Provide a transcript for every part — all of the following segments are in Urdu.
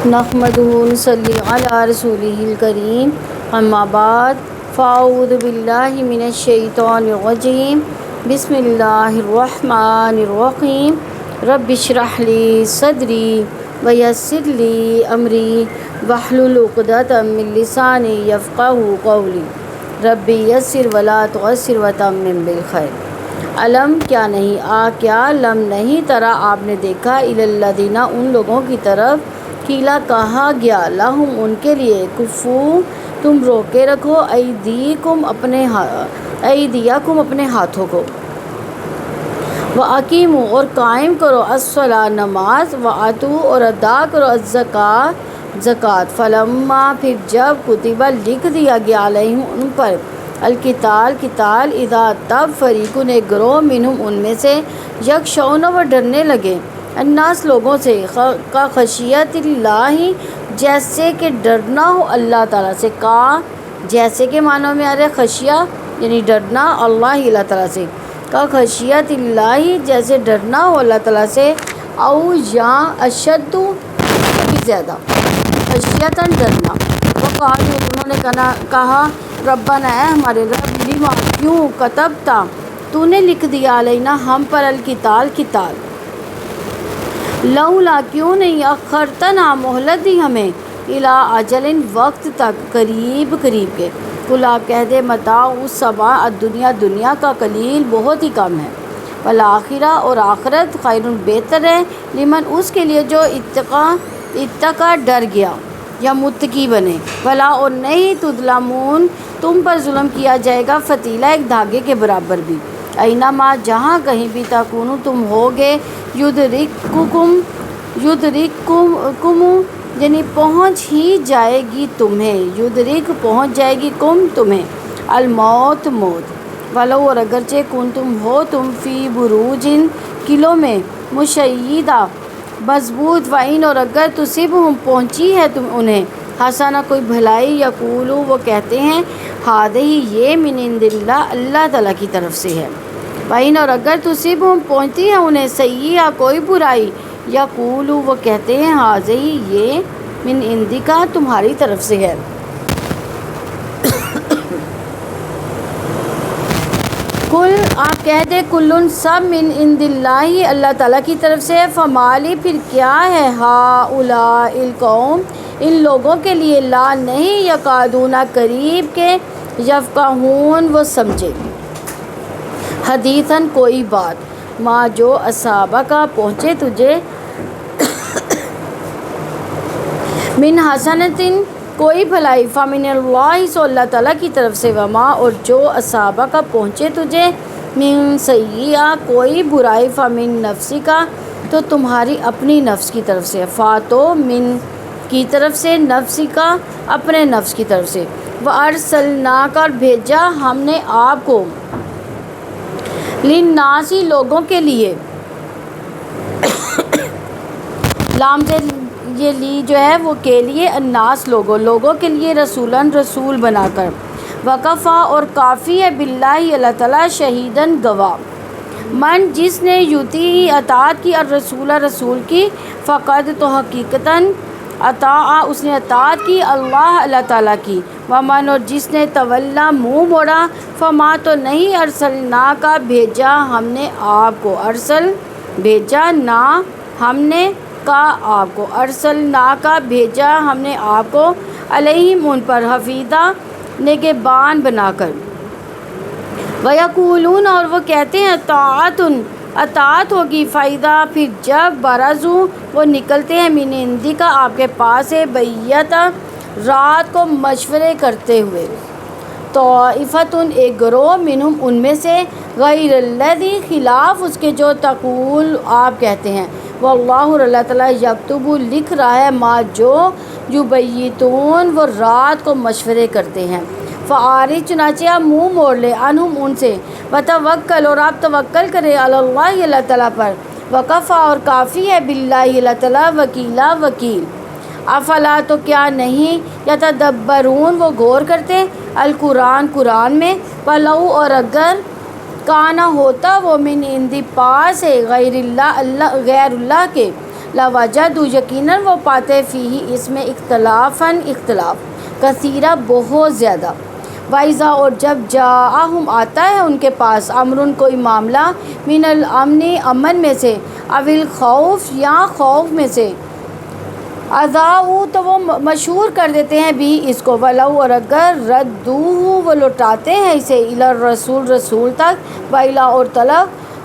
نحمدہ ونصلی علی رسولہ الکریم اما بعد فاعوذ باللہ من الشیطان الرجیم بسم اللہ الرحمن الرحیم رب اشرح لی صدری ویسر لی امری واحلل عقدۃ من لسانی یفقہوا قولی رب یسر ولا تعسر وتمم بالخیر۔ علم کیا نہیں کیا لم نہیں ترا آپ نے دیکھا الی الذین ان لوگوں کی طرف قیلا کہا گیا لہم ان کے لیے کفو تم روکے رکھو ایدیکم اپنے ہاتھوں کو وَأَقِیمُوا اور قائم کرو الصلاۃ نماز وَآتُوا اور ادا کرو الزکوٰۃ زکوٰۃ فلما پھر جب کتبہ لکھ دیا گیا علیہم ان پر القتال اذا تب فریقٌ ایک گروہ منہم ان میں سے یخشون وہ ڈرنے لگے الناس لوگوں سے کا خشیت اللہ جیسے کہ ڈرنا ہو اللہ تعالیٰ سے، کا جیسے کہ معنوں میں آ رہے خشیہ یعنی ڈرنا اللہ تعالیٰ سے، کا خشیت اللہ جیسے ڈرنا ہو اللہ تعالیٰ سے، او یا اشد زیادہ خشیتاً ڈرنا۔ وقالوا انہوں نے کہا ربنا اے ہمارے رب لما کیوں کتبتا تو نے لکھ دیا علینا ہم پر القتال لولا کیوں نہیں اخرتنا مہلت دی ہمیں الی اجل وقت تک قریب کے۔ قل آپ کہہ دے متاع السماء الدنیا دنیا کا قلیل بہت ہی کم ہے، والآخرہ اور آخرت خیر بہتر ہے لمن اس کے لیے جو اتقا ڈر گیا یا متقی بنے، ولا اور نہیں تظلمون تم پر ظلم کیا جائے گا فتیلہ ایک دھاگے کے برابر بھی، اینما جہاں کہیں بھی تکونوا تم ہوگے یدرککم یعنی پہنچ ہی جائے گی تمہیں، یدرک پہنچ جائے گی تمہیں الموت موت، ولو اور اگرچہ کنتم ہو تم فی بروجن قلعوں میں مشیدہ مضبوط، وَإِنْ اور اگر تصبہم پہنچی ہے تم انہیں حسنہ کوئی بھلائی یقولوا وہ کہتے ہیں ہذہ یہ من عند اللہ اللہ تعالیٰ کی طرف سے ہے، وَإِنْ اور اگر تصبہم پہنچتی ہے انہیں سیئہ کوئی برائی یقولوا وہ کہتے ہیں ہذہ یہ من عندک تمہاری طرف سے ہے۔ کل آپ کہہ دے کلن سب من عند اللہ اللہ تعالیٰ کی طرف سے، فمالی پھر کیا ہے ہؤلاء القوم ان لوگوں کے لیے لا نہیں یکادون قریب کے یفقہون وہ سمجھے حدیثاً کوئی بات ما جو اصحابہ کا پہنچے تجھے من حسنتن کوئی بھلائی فمن اللہ سو اللہ تعالیٰ کی طرف سے، وما اور جو اصحابہ کا پہنچے تجھے من سیئہ کوئی برائی فمن نفسی کا تو تمہاری اپنی نفس کی طرف سے، فاتو من کی طرف سے نفسی کا اپنے نفس کی طرف سے، وارسلناک اور بھیجا ہم نے آپ کو للناسی لوگوں کے لیے، لام سے یہ لی جو ہے وہ کے لیے الناس لوگوں کے لیے رسول بنا کر، وکفا اور کافی ہے باللہ اللہ تعالیٰ شہیداً گواہ، من جس نے یطیع اطاعت کی رسول کی، فقد تو حقیقتاً اطاع اس نے اطاعت کی اللہ تعالیٰ کی، ومن اور جس نے تولا منہ موڑا، فما تو نہیں ارسلنا کا بھیجا ہم نے آپ کو، ارسل بھیجا نہ ہم نے کا آپ کو، ارسلنا کا بھیجا ہم نے آپ کو علیہم ان پر حفیظہ نگہبان بنا کر، ویقولون اور وہ کہتے ہیں اطاعت ہوگی، فائدہ پھر جب برزوا وہ نکلتے ہیں من عندک آپ کے پاس سے بیتا رات کو مشورے کرتے ہوئے، طائفتٌ ایک گروہ منہم ان میں سے غیر الذی خلاف اس کے جو تقول آپ کہتے ہیں، واللہ اللہ تعالیٰ یکتب لکھ رہا ہے ما جو یبیتون وہ رات کو مشورے کرتے ہیں، فاعرض چنانچہ منہ موڑ لے عنہم ان سے، وتوکل اور آپ توکل کرے علی اللہ اللہ تعالیٰ پر، وکفا اور کافی ہے باللہ اللہ تعالیٰ وکیلا وکیل، افلا تو کیا نہیں یتدبرون وہ غور کرتے قرآن میں، ولو اور اگر کانا ہوتا وہ من عند پاس ہے غیر اللہ کے لوجدوا یقیناً وہ پاتے فیہ اس میں اختلاف کثیرہ بہت زیادہ. وَإِذَا اور جب جاءہم آتا ہے ان کے پاس امرن کوئی معاملہ من الامن امن میں سے او الخوف یا خوف میں سے اذاؤ تو وہ مشہور کر دیتے ہیں بھی اس کو ولو اور اگر ردوہ وہ لوٹاتے ہیں اسے الی الرسول رسول تک وإلی اور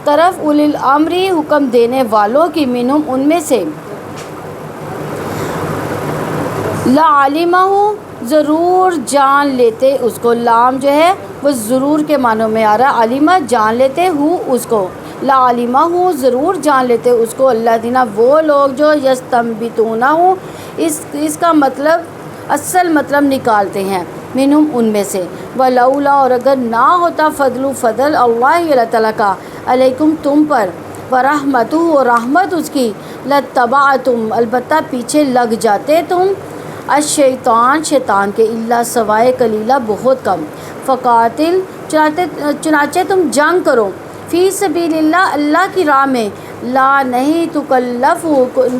طرف اولی الامر حکم دینے والوں کی منہم ان میں سے لعلمہ ضرور جان لیتے اس کو. لام جو ہے وہ ضرور کے معنوں میں آ رہا ہے. علمہ جان لیتے ہو اس کو. لعلمہ ضرور جان لیتے اس کو الذین وہ لوگ جو یستنبطونہ اس کا مطلب اصل مطلب نکالتے ہیں منہم ان میں سے. ولولا اور اگر نہ ہوتا فضل اللہ اللہ تعالیٰ کا علیکم تم پر ورحمتہ اور رحمت اس کی لتبعتم البتہ پیچھے لگ جاتے تم شیطان کے الا سوائے قلیلہ بہت کم. فقاتل چنانچہ تم جنگ کرو فی سبیل اللہ اللہ کی راہ میں لا نہیں تکلف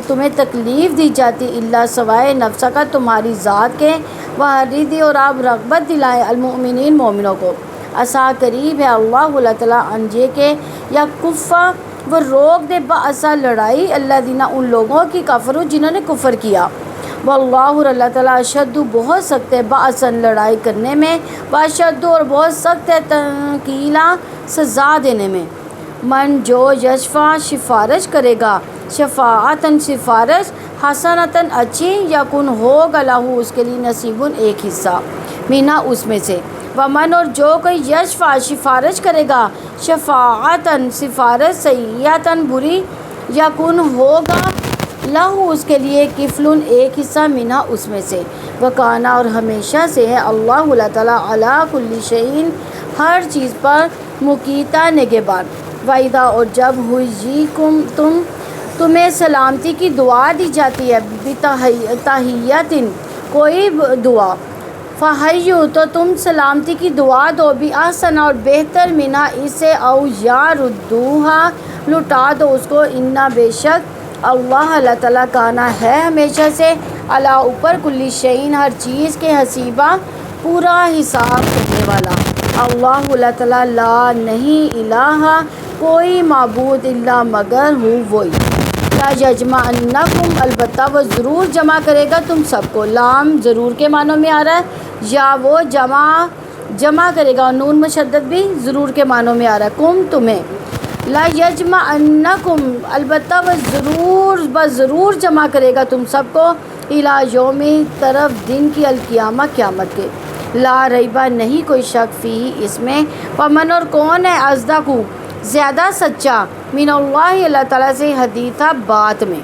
تمہیں تکلیف دی جاتی الا سوائے نفسہ کا تمہاری ذات کے وحریدی اور آپ رغبت دلائیں المؤمنین مومنوں کو. عسیٰ قریب ہے اللہ تعالیٰ انجے کے یا کفا وہ روک دے باسا لڑائی اللہ دینا ان لوگوں کی کفرو جنہوں نے کفر کیا. واللہ اللہ تعالیٰ اشد بہت سخت ہے باسن لڑائی کرنے میں باشد اور بہت سخت ہے تنکیلا سزا دینے میں. من جو یشفع سفارش کرے گا شفاعتن سفارش حسنتن اچھی یکن ہوگا لہو اس کے لیے نصیبن ایک حصہ مینا اس میں سے. ومن اور جو کوئی یشفع سفارش کرے گا شفاعتن سفارش سیئتن بری یکن ہوگا لہو اس کے لیے کفلن ایک حصہ منہ اس میں سے. وکانا اور ہمیشہ سے ہے اللہ تعالیٰ علی کل شیء ہر چیز پر مقیتا نگہبان. وَإِذَا اور جب حُیِّیتُم تمہیں سلامتی کی دعا دی جاتی ہے بتحیۃ کوئی دعا فحیوا تو تم سلامتی کی دعا دو بھی احسن اور بہتر منہ اس سے او یا ردوہا لٹا دو اس کو انا بے شک اللہ تعالیٰ کانا ہے ہمیشہ سے اللہ اوپر کل شیء ہر چیز کے حسیبہ پورا حساب کرنے والا. اللہ تعالیٰ لا نہیں الہ کوئی معبود الا مگر ہوں وہی. لا یجمعنکم البتہ وہ ضرور جمع کرے گا تم سب کو. لام ضرور کے معنوں میں آ رہا ہے یا وہ جمع کرے گا اور نون مشدد بھی ضرور کے معنوں میں آ رہا ہے کم تمہیں. لا یجمعنکم البتہ وہ ضرور جمع کرے گا تم سب کو الی یوم طرف دن کی القیامہ قیامت کے. لا ریبہ نہیں کوئی شک فی اس میں. ومن اور کون ہے اصدق زیادہ سچا من اللہ اللہ تعالیٰ سے حدیثہ بات میں.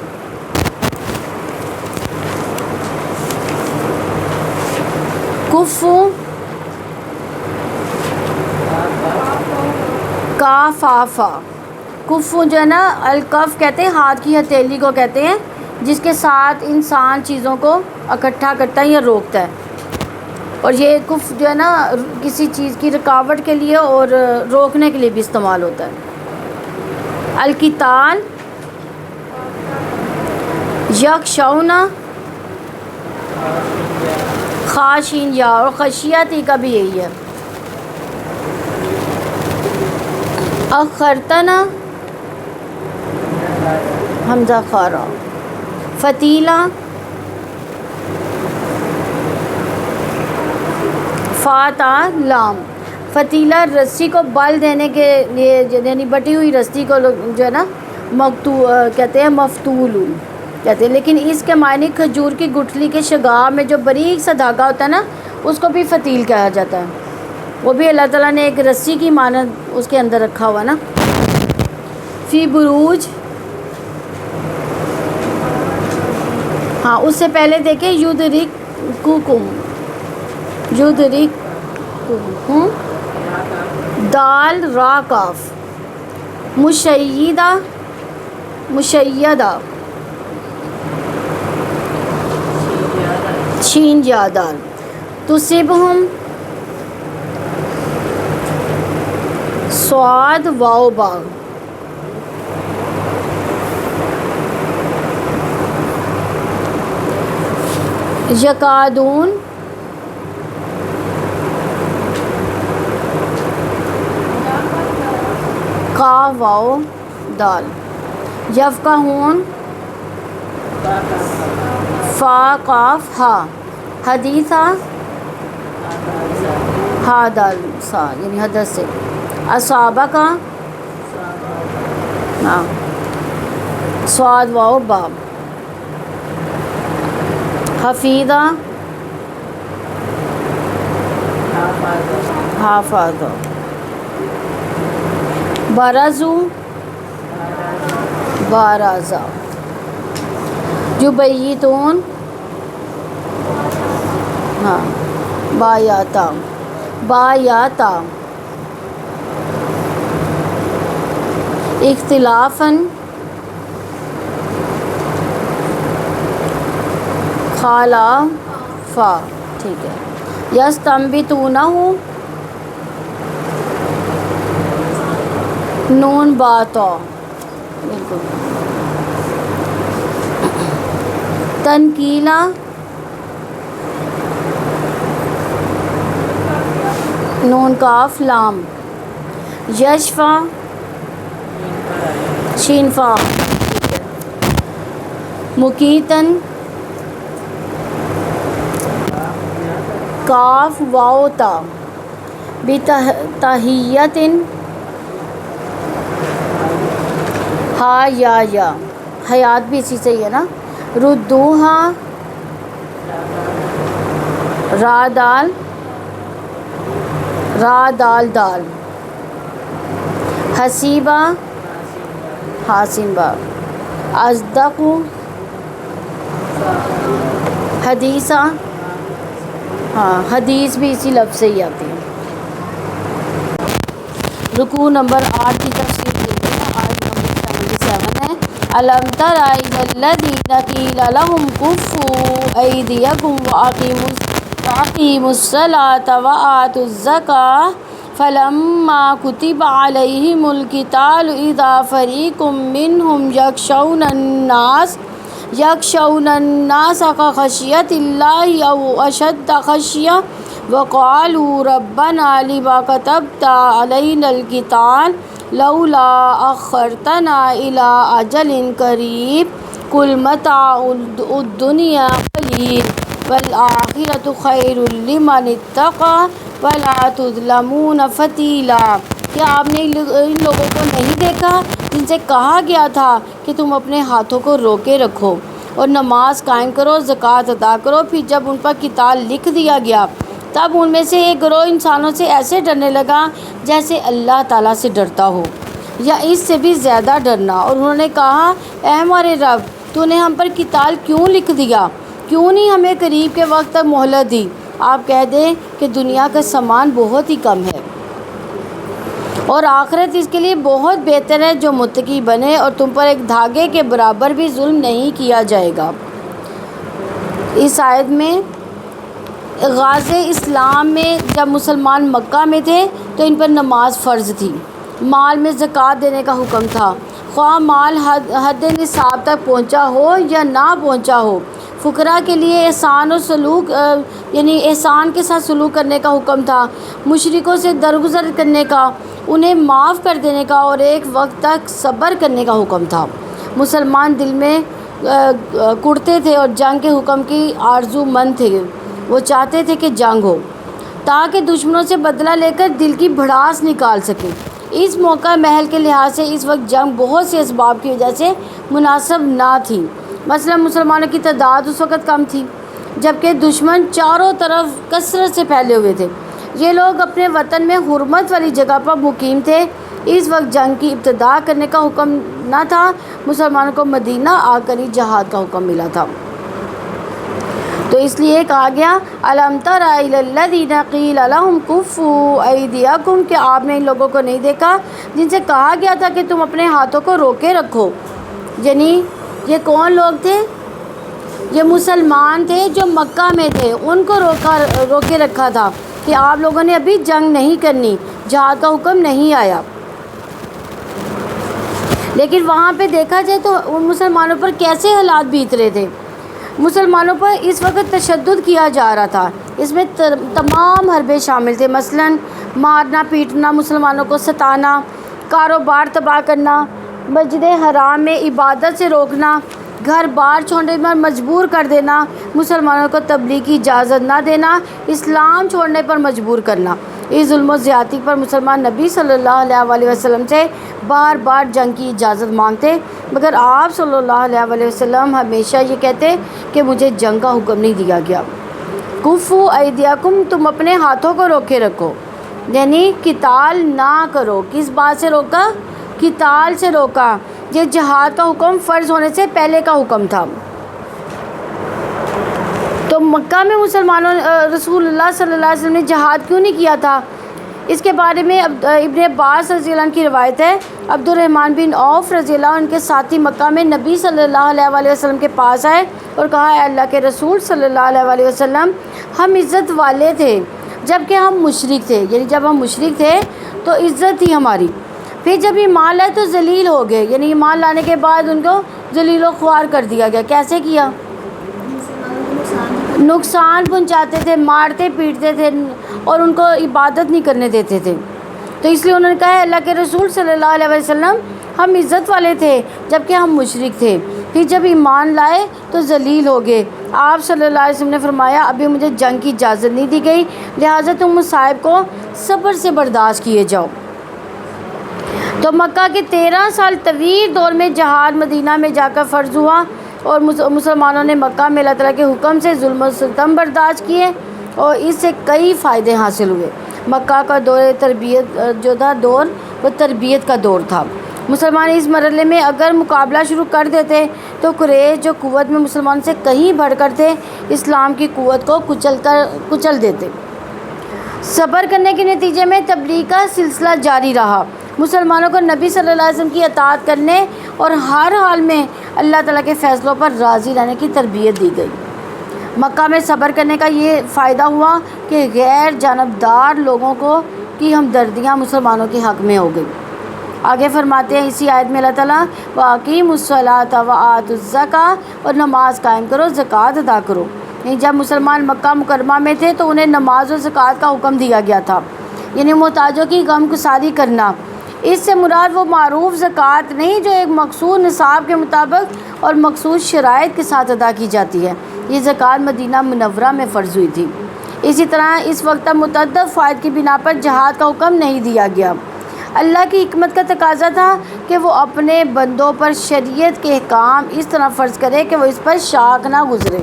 کفو کافافا کفو جو ہے نا الکف کہتے ہیں ہاتھ کی ہتھیلی کو کہتے ہیں جس کے ساتھ انسان چیزوں کو اکٹھا کرتا ہے یا روکتا ہے. اور یہ کف جو ہے نا کسی چیز کی رکاوٹ کے لیے اور روکنے کے لیے بھی استعمال ہوتا ہے. القتال یخشون خاشین یا اور خشیتی کا بھی یہی ہے. اخرتنا حمزہ خارا فتیلہ فاتا لام فتیلہ رسی کو بل دینے کے لیے یعنی بٹی ہوئی رسی کو جو ہے نا کہتے ہیں مفتول کہتے ہیں. لیکن اس کے معنی کھجور کی گٹھلی کے شگاف میں جو باریک سا دھاگا ہوتا ہے نا اس کو بھی فتیل کہا جاتا ہے. وہ بھی اللہ تعالیٰ نے ایک رسی کی مانند اس کے اندر رکھا ہوا نا. فی بروج ہاں اس سے پہلے دیکھیں یدرککم دال را کاف مشیدہ شین یا دال تصبہم صاد واو با یکادون قاف واو دال، یفقہون فا قاف ہا، حدیثہ ہا دال سا یعنی حدث سے، اصابہ کا ہاں صاد واو با، حفیظہ حافظ، برزو بارزا، جبیتون ہاں بایاتا بایاتا، اختلافاً خالافا، ٹھیک ہے، یستنبتونہ نون باتا، بالکل، تنکیلا نون کاف لام، یشفا شین فا، مکیتن کاف واو تا، بتحیتن ہا یا حیات بھی اسی سے ہی ہے نا، ردوہا را دال دال، حسیبہ حاسن با، ازدق حدیثہ ہاں حدیث بھی اسی لفظ سے ہی آتی ہے۔ رکوع نمبر 8 کی تفسیر دیکھیں، آیت نمبر 77 ہے، الم تر الی الذین قیل لهم کفوا ایدیکم واقیموا الصلاة وآتوا الزکاة فلما کتب علیہم القتال اذا فریق منہم یخشون الناس کخشیۃ اللہ او اشد خشیہ وقالوا ربنا لما كتبت علينا القتال لولا أخرتنا إلى أجل قريب قل متاع الدنيا قليل والآخرة خير لمن اتقى ولا تظلمون فتیلا۔ کیا آپ نے ان لوگوں کو نہیں دیکھا جن سے کہا گیا تھا کہ تم اپنے ہاتھوں کو روکے رکھو اور نماز قائم کرو، زکوٰۃ ادا کرو، پھر جب ان پر قتال لکھ دیا گیا تب ان میں سے ایک گروہ انسانوں سے ایسے ڈرنے لگا جیسے اللہ تعالیٰ سے ڈرتا ہو یا اس سے بھی زیادہ ڈرنا، اور انہوں نے کہا اے ہمارے رب، تو نے ہم پر قتال کیوں لکھ دیا، کیوں نہیں ہمیں قریب کے وقت تک مہلت دی؟ آپ کہہ دیں کہ دنیا کا سامان بہت ہی کم ہے اور آخرت اس کے لیے بہت بہتر ہے جو متقی بنے، اور تم پر ایک دھاگے کے برابر بھی ظلم نہیں کیا جائے گا۔ اس آیت میں غازِ اسلام میں جب مسلمان مکہ میں تھے تو ان پر نماز فرض تھی، مال میں زکوٰۃ دینے کا حکم تھا، خواہ مال حد نصاب تک پہنچا ہو یا نہ پہنچا ہو، فقراء کے لیے احسان و سلوک یعنی احسان کے ساتھ سلوک کرنے کا حکم تھا، مشرکوں سے درگزر کرنے کا، انہیں معاف کر دینے کا، اور ایک وقت تک صبر کرنے کا حکم تھا۔ مسلمان دل میں کڑتے تھے اور جنگ کے حکم کی آرزو مند تھے، وہ چاہتے تھے کہ جنگ ہو تاکہ دشمنوں سے بدلہ لے کر دل کی بھڑاس نکال سکیں۔ اس موقع محل کے لحاظ سے اس وقت جنگ بہت سے اسباب کی وجہ سے مناسب نہ تھی، مثلا مسلمانوں کی تعداد اس وقت کم تھی جبکہ دشمن چاروں طرف کثرت سے پھیلے ہوئے تھے، یہ لوگ اپنے وطن میں حرمت والی جگہ پر مقیم تھے، اس وقت جنگ کی ابتدا کرنے کا حکم نہ تھا، مسلمانوں کو مدینہ آ کر ہی جہاد کا حکم ملا تھا، تو اس لیے کہا گیا الم تر الی الذین قیل لهم کفوا ایدیکم، کہ آپ نے ان لوگوں کو نہیں دیکھا جن سے کہا گیا تھا کہ تم اپنے ہاتھوں کو روکے رکھو، یعنی یہ کون لوگ تھے؟ یہ مسلمان تھے جو مکہ میں تھے، ان کو روکے رکھا تھا کہ آپ لوگوں نے ابھی جنگ نہیں کرنی، جہاد کا حکم نہیں آیا۔ لیکن وہاں پہ دیکھا جائے تو ان مسلمانوں پر کیسے حالات بیت رہے تھے، مسلمانوں پر اس وقت تشدد کیا جا رہا تھا، اس میں تمام حربے شامل تھے، مثلاً مارنا پیٹنا، مسلمانوں کو ستانا، کاروبار تباہ کرنا، مسجد حرام میں عبادت سے روکنا، گھر بار چھوڑنے پر مجبور کر دینا، مسلمانوں کو تبلیغ کی اجازت نہ دینا، اسلام چھوڑنے پر مجبور کرنا۔ اس ظلم و زیادتی پر مسلمان نبی صلی اللہ علیہ وسلم سے بار بار جنگ کی اجازت مانگتے، مگر آپ صلی اللہ علیہ وسلم ہمیشہ یہ کہتے کہ مجھے جنگ کا حکم نہیں دیا گیا۔ کفو ایدیکم، تم اپنے ہاتھوں کو روکے رکھو، یعنی قتال نہ کرو۔ کس بات سے روکا؟ قتال سے روکا۔ یہ جہاد کا حکم فرض ہونے سے پہلے کا حکم تھا۔ تو مکہ میں مسلمانوں رسول اللہ صلی اللہ علیہ وسلم نے جہاد کیوں نہیں کیا تھا؟ اس کے بارے میں ابن عباس رضی اللہ عنہ کی روایت ہے، عبد الرحمن بن عوف رضی اللہ عنہ ان کے ساتھی مکہ میں نبی صلی اللہ علیہ وسلم کے پاس آئے اور کہا، اے اللہ کے رسول صلی اللہ علیہ وسلم، ہم عزت والے تھے جبکہ ہم مشرک تھے، یعنی جب ہم مشرک تھے تو عزت تھی ہماری، پھر جب ایمان لائے تو ذلیل ہو گئے، یعنی ایمان لانے کے بعد ان کو ذلیل و خوار کر دیا گیا۔ کیسے کیا؟ نقصان پہنچاتے تھے، مارتے پیٹتے تھے اور ان کو عبادت نہیں کرنے دیتے تھے۔ تو اس لیے انہوں نے کہا، اللہ کے رسول صلی اللہ علیہ وسلم، ہم عزت والے تھے جبکہ ہم مشرک تھے، پھر جب ایمان لائے تو ذلیل ہو گئے۔ آپ صلی اللہ علیہ وسلم نے فرمایا، ابھی مجھے جنگ کی اجازت نہیں دی گئی، لہٰذا تم مصائب کو صبر سے برداشت کیے جاؤ۔ تو مکہ کے 13 سال طویل دور میں جہاد مدینہ میں جا کر فرض ہوا، اور مسلمانوں نے مکہ میں اللہ تعالیٰ کے حکم سے ظلم و ستم برداشت کیے اور اس سے کئی فائدے حاصل ہوئے۔ مکہ کا دور تربیت جو تھا وہ تربیت کا دور تھا۔ مسلمان اس مرحلے میں اگر مقابلہ شروع کر دیتے تو قریش جو قوت میں مسلمان سے کہیں بڑھ کر تھے، اسلام کی قوت کو کچل دیتے۔ صبر کرنے کے نتیجے میں تبلیغ کا سلسلہ جاری رہا، مسلمانوں کو نبی صلی اللہ علیہ وسلم کی اطاعت کرنے اور ہر حال میں اللہ تعالیٰ کے فیصلوں پر راضی رہنے کی تربیت دی گئی۔ مکہ میں صبر کرنے کا یہ فائدہ ہوا کہ غیر جانبدار لوگوں کی ہمدردیاں مسلمانوں کے حق میں ہو گئی۔ آگے فرماتے ہیں اسی آیت میں اللہ تعالیٰ، وَأَقِیمُوا الصَّلَاةَ وَآتُوا الزَّکَاةَ، اور نماز قائم کرو، زکوٰۃ ادا کرو۔ یعنی جب مسلمان مکہ مکرمہ میں تھے تو انہیں نماز و زکوٰۃ کا حکم دیا گیا تھا، یعنی محتاجوں کی غم گساری کرنا۔ اس سے مراد وہ معروف زکوٰۃ نہیں جو ایک مخصوص نصاب کے مطابق اور مخصوص شرائط کے ساتھ ادا کی جاتی ہے۔ یہ زکوٰۃ مدینہ منورہ میں فرض ہوئی تھی۔ اسی طرح اس وقت متعدد فوائد کی بنا پر جہاد کا حکم نہیں دیا گیا۔ اللہ کی حکمت کا تقاضا تھا کہ وہ اپنے بندوں پر شریعت کے احکام اس طرح فرض کرے کہ وہ اس پر شاک نہ گزرے۔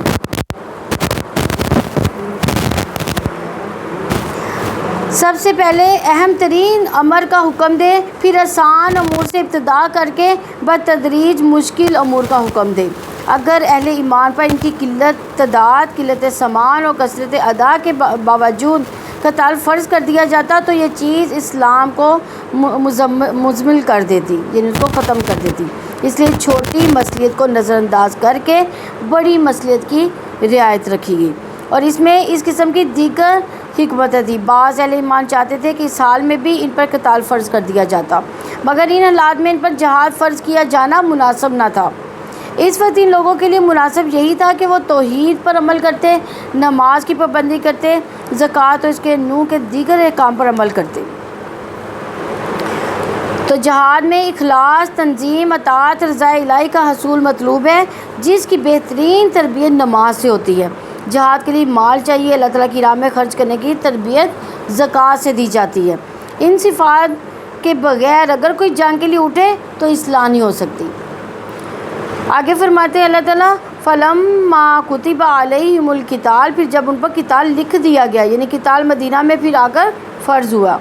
سب سے پہلے اہم ترین امر کا حکم دے، پھر آسان امور سے ابتدا کر کے بتدریج مشکل امور کا حکم دے۔ اگر اہل ایمان پر ان کی قلت تعداد، قلت سامان اور کثرت ادا کے باوجود قتال فرض کر دیا جاتا تو یہ چیز اسلام کو مزمل کر دیتی، یعنی اس کو ختم کر دیتی۔ اس لیے چھوٹی مصلحت کو نظر انداز کر کے بڑی مصلحت کی رعایت رکھی گئی، اور اس میں اس قسم کی دیگر حکمتیں تھی۔ بعض اہل ایمان چاہتے تھے کہ اس حال میں بھی ان پر قتال فرض کر دیا جاتا، مگر ان حالات میں ان پر جہاد فرض کیا جانا مناسب نہ تھا۔ اس وقت ان لوگوں کے لیے مناسب یہی تھا کہ وہ توحید پر عمل کرتے، نماز کی پابندی کرتے، زکوٰۃ اور اس کے نوع کے دیگر احکام پر عمل کرتے۔ تو جہاد میں اخلاص، تنظیم، اطاعت، رضا الہی کا حصول مطلوب ہے، جس کی بہترین تربیت نماز سے ہوتی ہے۔ جہاد کے لیے مال چاہیے، اللہ تعالیٰ کی راہ میں خرچ کرنے کی تربیت زکوٰۃ سے دی جاتی ہے۔ ان صفات کے بغیر اگر کوئی جنگ کے لیے اٹھے تو اصلاح نہیں ہو سکتی۔ آگے فرماتے ہیں اللہ تعالیٰ، فَلَمَّا كُتِبَ عَلَيْهِمُ الْقِتَالُ، پھر جب ان پر قتال لکھ دیا گیا، یعنی قتال مدینہ میں پھر آ کر فرض ہوا۔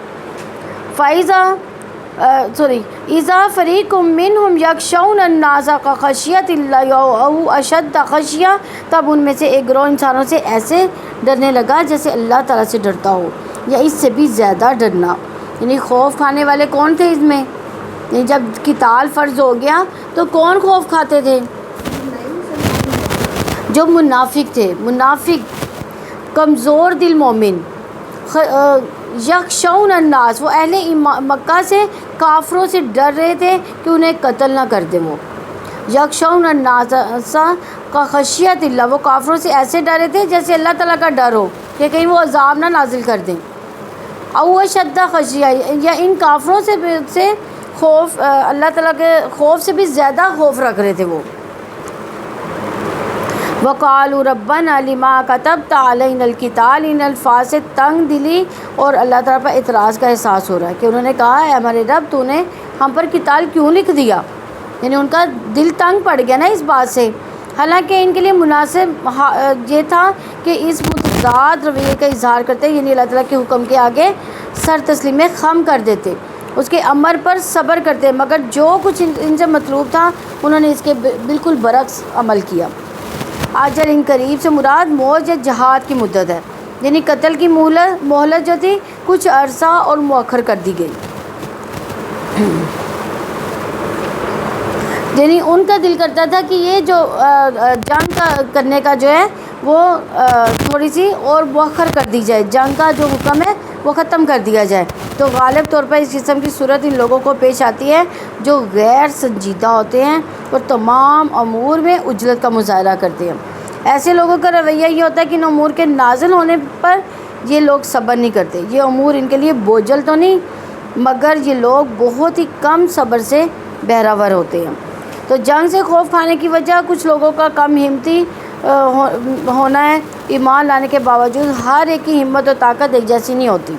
اِذَا فَرِيقٌ مِّنْهُمْ يَخْشَوْنَ النَّاسَ كَخَشْيَةِ اللَّهِ أَوْ أَشَدَّ خَشْيَةً، تب ان میں سے ایک گروہ انسانوں سے ایسے ڈرنے لگا جیسے اللہ تعالیٰ سے ڈرتا ہو یا اس سے بھی زیادہ ڈرنا۔ یعنی خوف کھانے والے کون تھے اس میں؟ یعنی جب قتال فرض ہو گیا تو کون خوف کھاتے تھے؟ جو منافق تھے، منافق، کمزور دل مومن۔ یخشون الناس، وہ اہل مکہ سے، کافروں سے ڈر رہے تھے کہ انہیں قتل نہ کر دیں۔ وہ یخشون الناس کا خشیت اللہ، وہ کافروں سے ایسے ڈرے تھے جیسے اللہ تعالیٰ کا ڈر ہو کہ کہیں وہ عذاب نہ نازل کر دیں۔ او شدہ خشیہ، یا ان کافروں سے خوف، اللہ تعالیٰ کے خوف سے بھی زیادہ خوف رکھ رہے تھے وہ۔ وقالوا ربنا لما كتبت علينا القتال، ان الفاظ سے تنگ دلی اور اللہ تعالیٰ پر اعتراض کا احساس ہو رہا ہے کہ انہوں نے کہا ہے ہمارے رب تو نے ہم پر قتال کیوں لکھ دیا، یعنی ان کا دل تنگ پڑ گیا نا اس بات سے۔ حالانکہ ان کے لیے مناسب یہ تھا کہ اس متضاد رویے کا اظہار کرتے، یعنی اللہ تعالیٰ کے حکم کے آگے سر تسلیم خم کر دیتے، اس کے امر پر صبر کرتے، مگر جو کچھ ان سے مطلوب تھا انہوں نے اس کے بالکل برعکس عمل کیا۔ آجل ان قریب سے مراد موج یا جہاد کی مدت ہے، یعنی قتل کی مہلت جو تھی کچھ عرصہ اور مؤخر کر دی گئی۔ یعنی ان کا دل کرتا تھا کہ یہ جو جنگ کرنے کا جو ہے وہ تھوڑی سی اور مؤخر کر دی جائے، جنگ کا جو حکم ہے وہ ختم کر دیا جائے۔ تو غالب طور پر اس قسم کی صورت ان لوگوں کو پیش آتی ہے جو غیر سنجیدہ ہوتے ہیں اور تمام امور میں عجلت کا مظاہرہ کرتے ہیں۔ ایسے لوگوں کا رویہ یہ ہوتا ہے کہ ان امور کے نازل ہونے پر یہ لوگ صبر نہیں کرتے۔ یہ امور ان کے لیے بوجھل تو نہیں، مگر یہ لوگ بہت ہی کم صبر سے بہراور ہوتے ہیں۔ تو جنگ سے خوف کھانے کی وجہ کچھ لوگوں کا کم ہمتی ہونا ہے۔ ایمان لانے کے باوجود ہر ایک کی ہمت و طاقت ایک جیسی نہیں ہوتی۔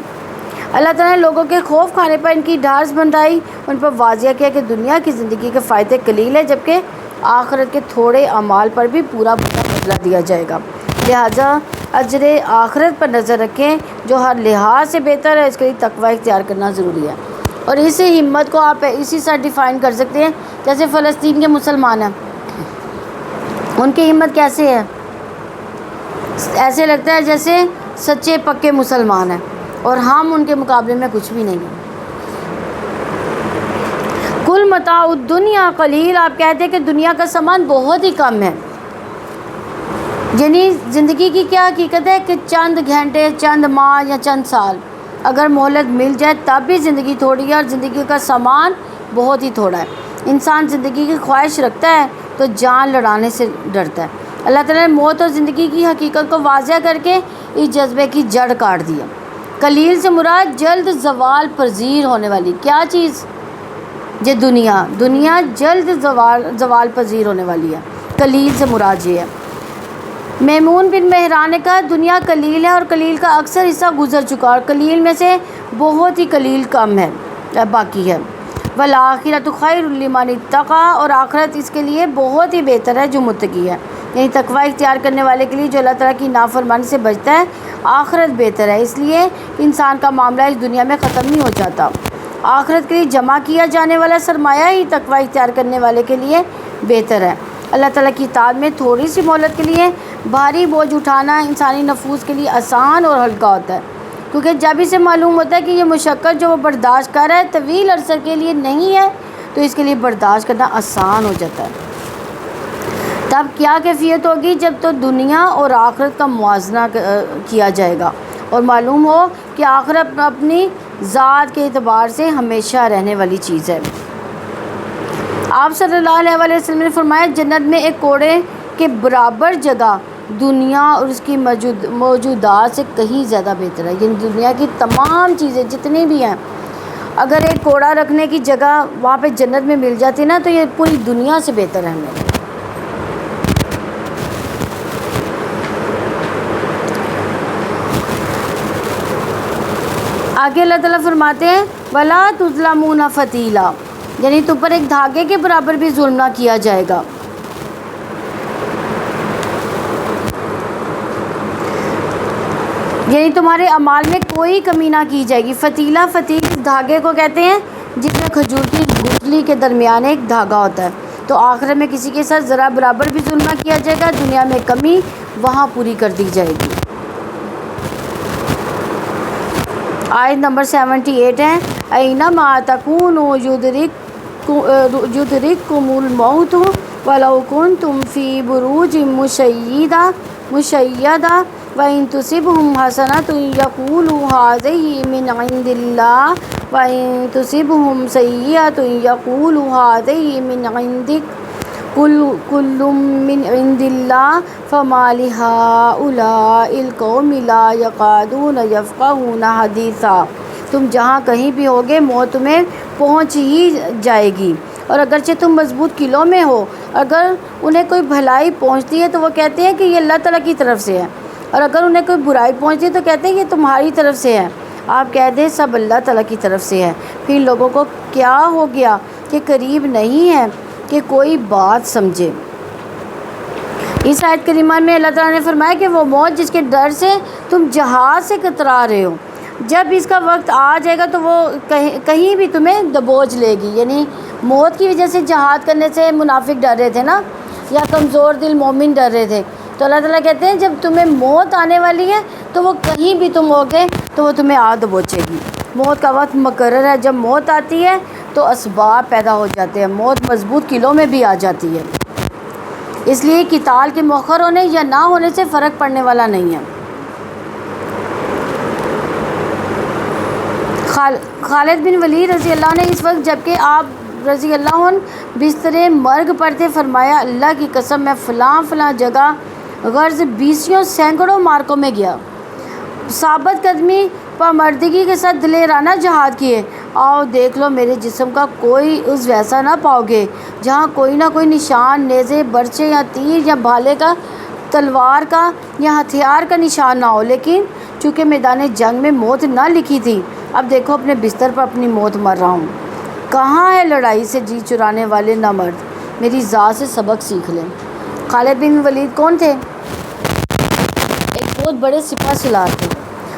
اللہ تعالیٰ نے لوگوں کے خوف کھانے پر ان کی ڈھارس بندھائی، ان پر واضح کیا کہ دنیا کی زندگی کے فائدے قلیل ہیں، جبکہ آخرت کے تھوڑے اعمال پر بھی پورا بدلہ دیا جائے گا۔ لہٰذا اجر آخرت پر نظر رکھیں جو ہر لحاظ سے بہتر ہے، اس کے لیے تقوی اختیار کرنا ضروری ہے۔ اور اس ہمت کو آپ اسی سے ڈیفائن کر سکتے ہیں، جیسے فلسطین کے مسلمان ہیں، ان کی ہمت کیسے ہے؟ ایسے لگتا ہے جیسے سچے پکے مسلمان ہیں، اور ہم ان کے مقابلے میں کچھ بھی نہیں ہیں۔ کل متاع الدنیا قلیل، آپ کہتے ہیں کہ دنیا کا سامان بہت ہی کم ہے۔ یعنی زندگی کی کیا حقیقت ہے کہ چند گھنٹے، چند ماہ یا چند سال اگر مہلت مل جائے تب بھی زندگی تھوڑی ہے، اور زندگی کا سامان بہت ہی تھوڑا ہے۔ انسان زندگی کی خواہش رکھتا ہے تو جان لڑانے سے ڈرتا ہے۔ اللہ تعالیٰ نے موت اور زندگی کی حقیقت کو واضح کر کے اس جذبے کی جڑ کاٹ دیا۔ قلیل سے مراد جلد زوال پذیر ہونے والی کیا چیز؟ یہ دنیا جلد زوال پذیر ہونے والی ہے۔ قلیل سے مراد یہ ہے۔ میمون بن مہران نے کہا دنیا قلیل ہے اور قلیل کا اکثر حصہ گزر چکا، اور قلیل میں سے بہت ہی قلیل کم ہے، باقی ہے۔ والآخرۃ خیر لمن اتقی، اور آخرت اس کے لیے بہت ہی بہتر ہے جو متقی ہے، یعنی تقوی اختیار کرنے والے کے لیے جو اللہ تعالیٰ کی نافرمانی سے بچتا ہے آخرت بہتر ہے۔ اس لیے انسان کا معاملہ اس دنیا میں ختم نہیں ہو جاتا۔ آخرت کے لیے جمع کیا جانے والا سرمایہ ہی تقوی اختیار کرنے والے کے لیے بہتر ہے۔ اللہ تعالیٰ کی اطاعت میں تھوڑی سی مہلت کے لیے بھاری بوجھ اٹھانا انسانی نفوس کے لیے آسان اور ہلکا ہوتا ہے، کیونکہ جب اسے معلوم ہوتا ہے کہ یہ مشقت جو وہ برداشت کر رہا ہے طویل عرصے کے لیے نہیں ہے، تو اس کے لیے برداشت کرنا آسان ہو جاتا ہے۔ تب کیا کیفیت ہوگی جب تو دنیا اور آخرت کا موازنہ کیا جائے گا اور معلوم ہو کہ آخرت اپنی ذات کے اعتبار سے ہمیشہ رہنے والی چیز ہے۔ آپ صلی اللہ علیہ وسلم نے فرمایا جنت میں ایک کوڑے کے برابر جگہ دنیا اور اس کی موجودات سے کہیں زیادہ بہتر ہے، یعنی دنیا کی تمام چیزیں جتنی بھی ہیں اگر ایک کوڑا رکھنے کی جگہ وہاں پہ جنت میں مل جاتی نا تو یہ پوری دنیا سے بہتر ہے ہمیں۔ آگے اللہ تعالیٰ فرماتے ہیں وَلَا تُظْلَمُونَ فَتِيلًا، یعنی تم پر ایک دھاگے کے برابر بھی ظلم نہ کیا جائے گا۔ یعنی تمہارے اعمال میں کوئی کمی نہ کی جائے گی۔ فتیلہ، فتیل دھاگے کو کہتے ہیں جس میں کھجور کی گٹھلی کے درمیان ایک دھاگا ہوتا ہے۔ تو آخرت میں کسی کے ساتھ ذرا برابر بھی ظلم نہ کیا جائے گا، دنیا میں کمی وہاں پوری کر دی جائے گی۔ آیت نمبر 78 ہے اینما تکونوا یدرککم الموت ولو کنتم فی بروج مشیدہ وَإِن تُصِبْهُمْ حَسَنَةٌ يَقُولُوا هَٰذِهِ مِنْ عِندِ اللَّهِ وَإِن تُصِبْهُمْ سَيِّئَةٌ يَقُولُوا هَٰذِهِ مِنْ عِندِكَ کل من عند اللہ فما لہؤلاء القوم لا یکادون یفقہون حدیثا۔ تم جہاں کہیں بھی ہوگے موت تمہیں پہنچ ہی جائے گی، اور اگرچہ تم مضبوط قلعوں میں ہو، اگر انہیں کوئی بھلائی پہنچتی ہے تو وہ کہتے ہیں کہ یہ اللہ تعالیٰ کی طرف سے ہے، اور اگر انہیں کوئی برائی پہنچتی ہے تو کہتے ہیں یہ تمہاری طرف سے ہے۔ آپ کہہ دیں سب اللہ تعالیٰ کی طرف سے ہے۔ پھر لوگوں کو کیا ہو گیا کہ قریب نہیں ہے کہ کوئی بات سمجھے۔ اس آیت کریمہ میں اللہ تعالیٰ نے فرمایا کہ وہ موت جس کے ڈر سے تم جہاد سے کترا رہے ہو، جب اس کا وقت آ جائے گا تو وہ کہیں بھی تمہیں دبوچ لے گی۔ یعنی موت کی وجہ سے جہاد کرنے سے منافق ڈر رہے تھے نا، یا کمزور دل مومن ڈر رہے تھے، تو اللہ تعالیٰ کہتے ہیں جب تمہیں موت آنے والی ہے تو وہ کہیں بھی تم ہوگے تو وہ تمہیں آ دبوچے گی۔ موت کا وقت مقرر ہے، جب موت آتی ہے تو اسباب پیدا ہو جاتے ہیں، موت مضبوط قلعوں میں بھی آ جاتی ہے۔ اس لیے قتال کے مؤخر ہونے یا نہ ہونے سے فرق پڑنے والا نہیں ہے۔ خالد بن ولید رضی اللہ عنہ اس وقت جبکہ آپ رضی اللہ عنہ بستر مرگ پر تھے فرمایا اللہ کی قسم میں فلاں فلاں جگہ غرض بیسیوں سینکڑوں مارکوں میں گیا، ثابت قدمی پامردگی کے ساتھ دلیرانہ جہاد کیے، آؤ دیکھ لو میرے جسم کا کوئی عضو ایسا نہ پاؤ گے جہاں کوئی نہ کوئی نشان نیزے برچے یا تیر یا بھالے کا تلوار کا یا ہتھیار کا نشان نہ ہو، لیکن چونکہ میدان جنگ میں موت نہ لکھی تھی، اب دیکھو اپنے بستر پر اپنی موت مر رہا ہوں۔ کہاں ہے لڑائی سے جی چرانے والے نہ مرد، میری ذات سے سبق سیکھ لیں۔ خالد بن ولید کون تھے؟ ایک بہت بڑے سپہ سالار تھے،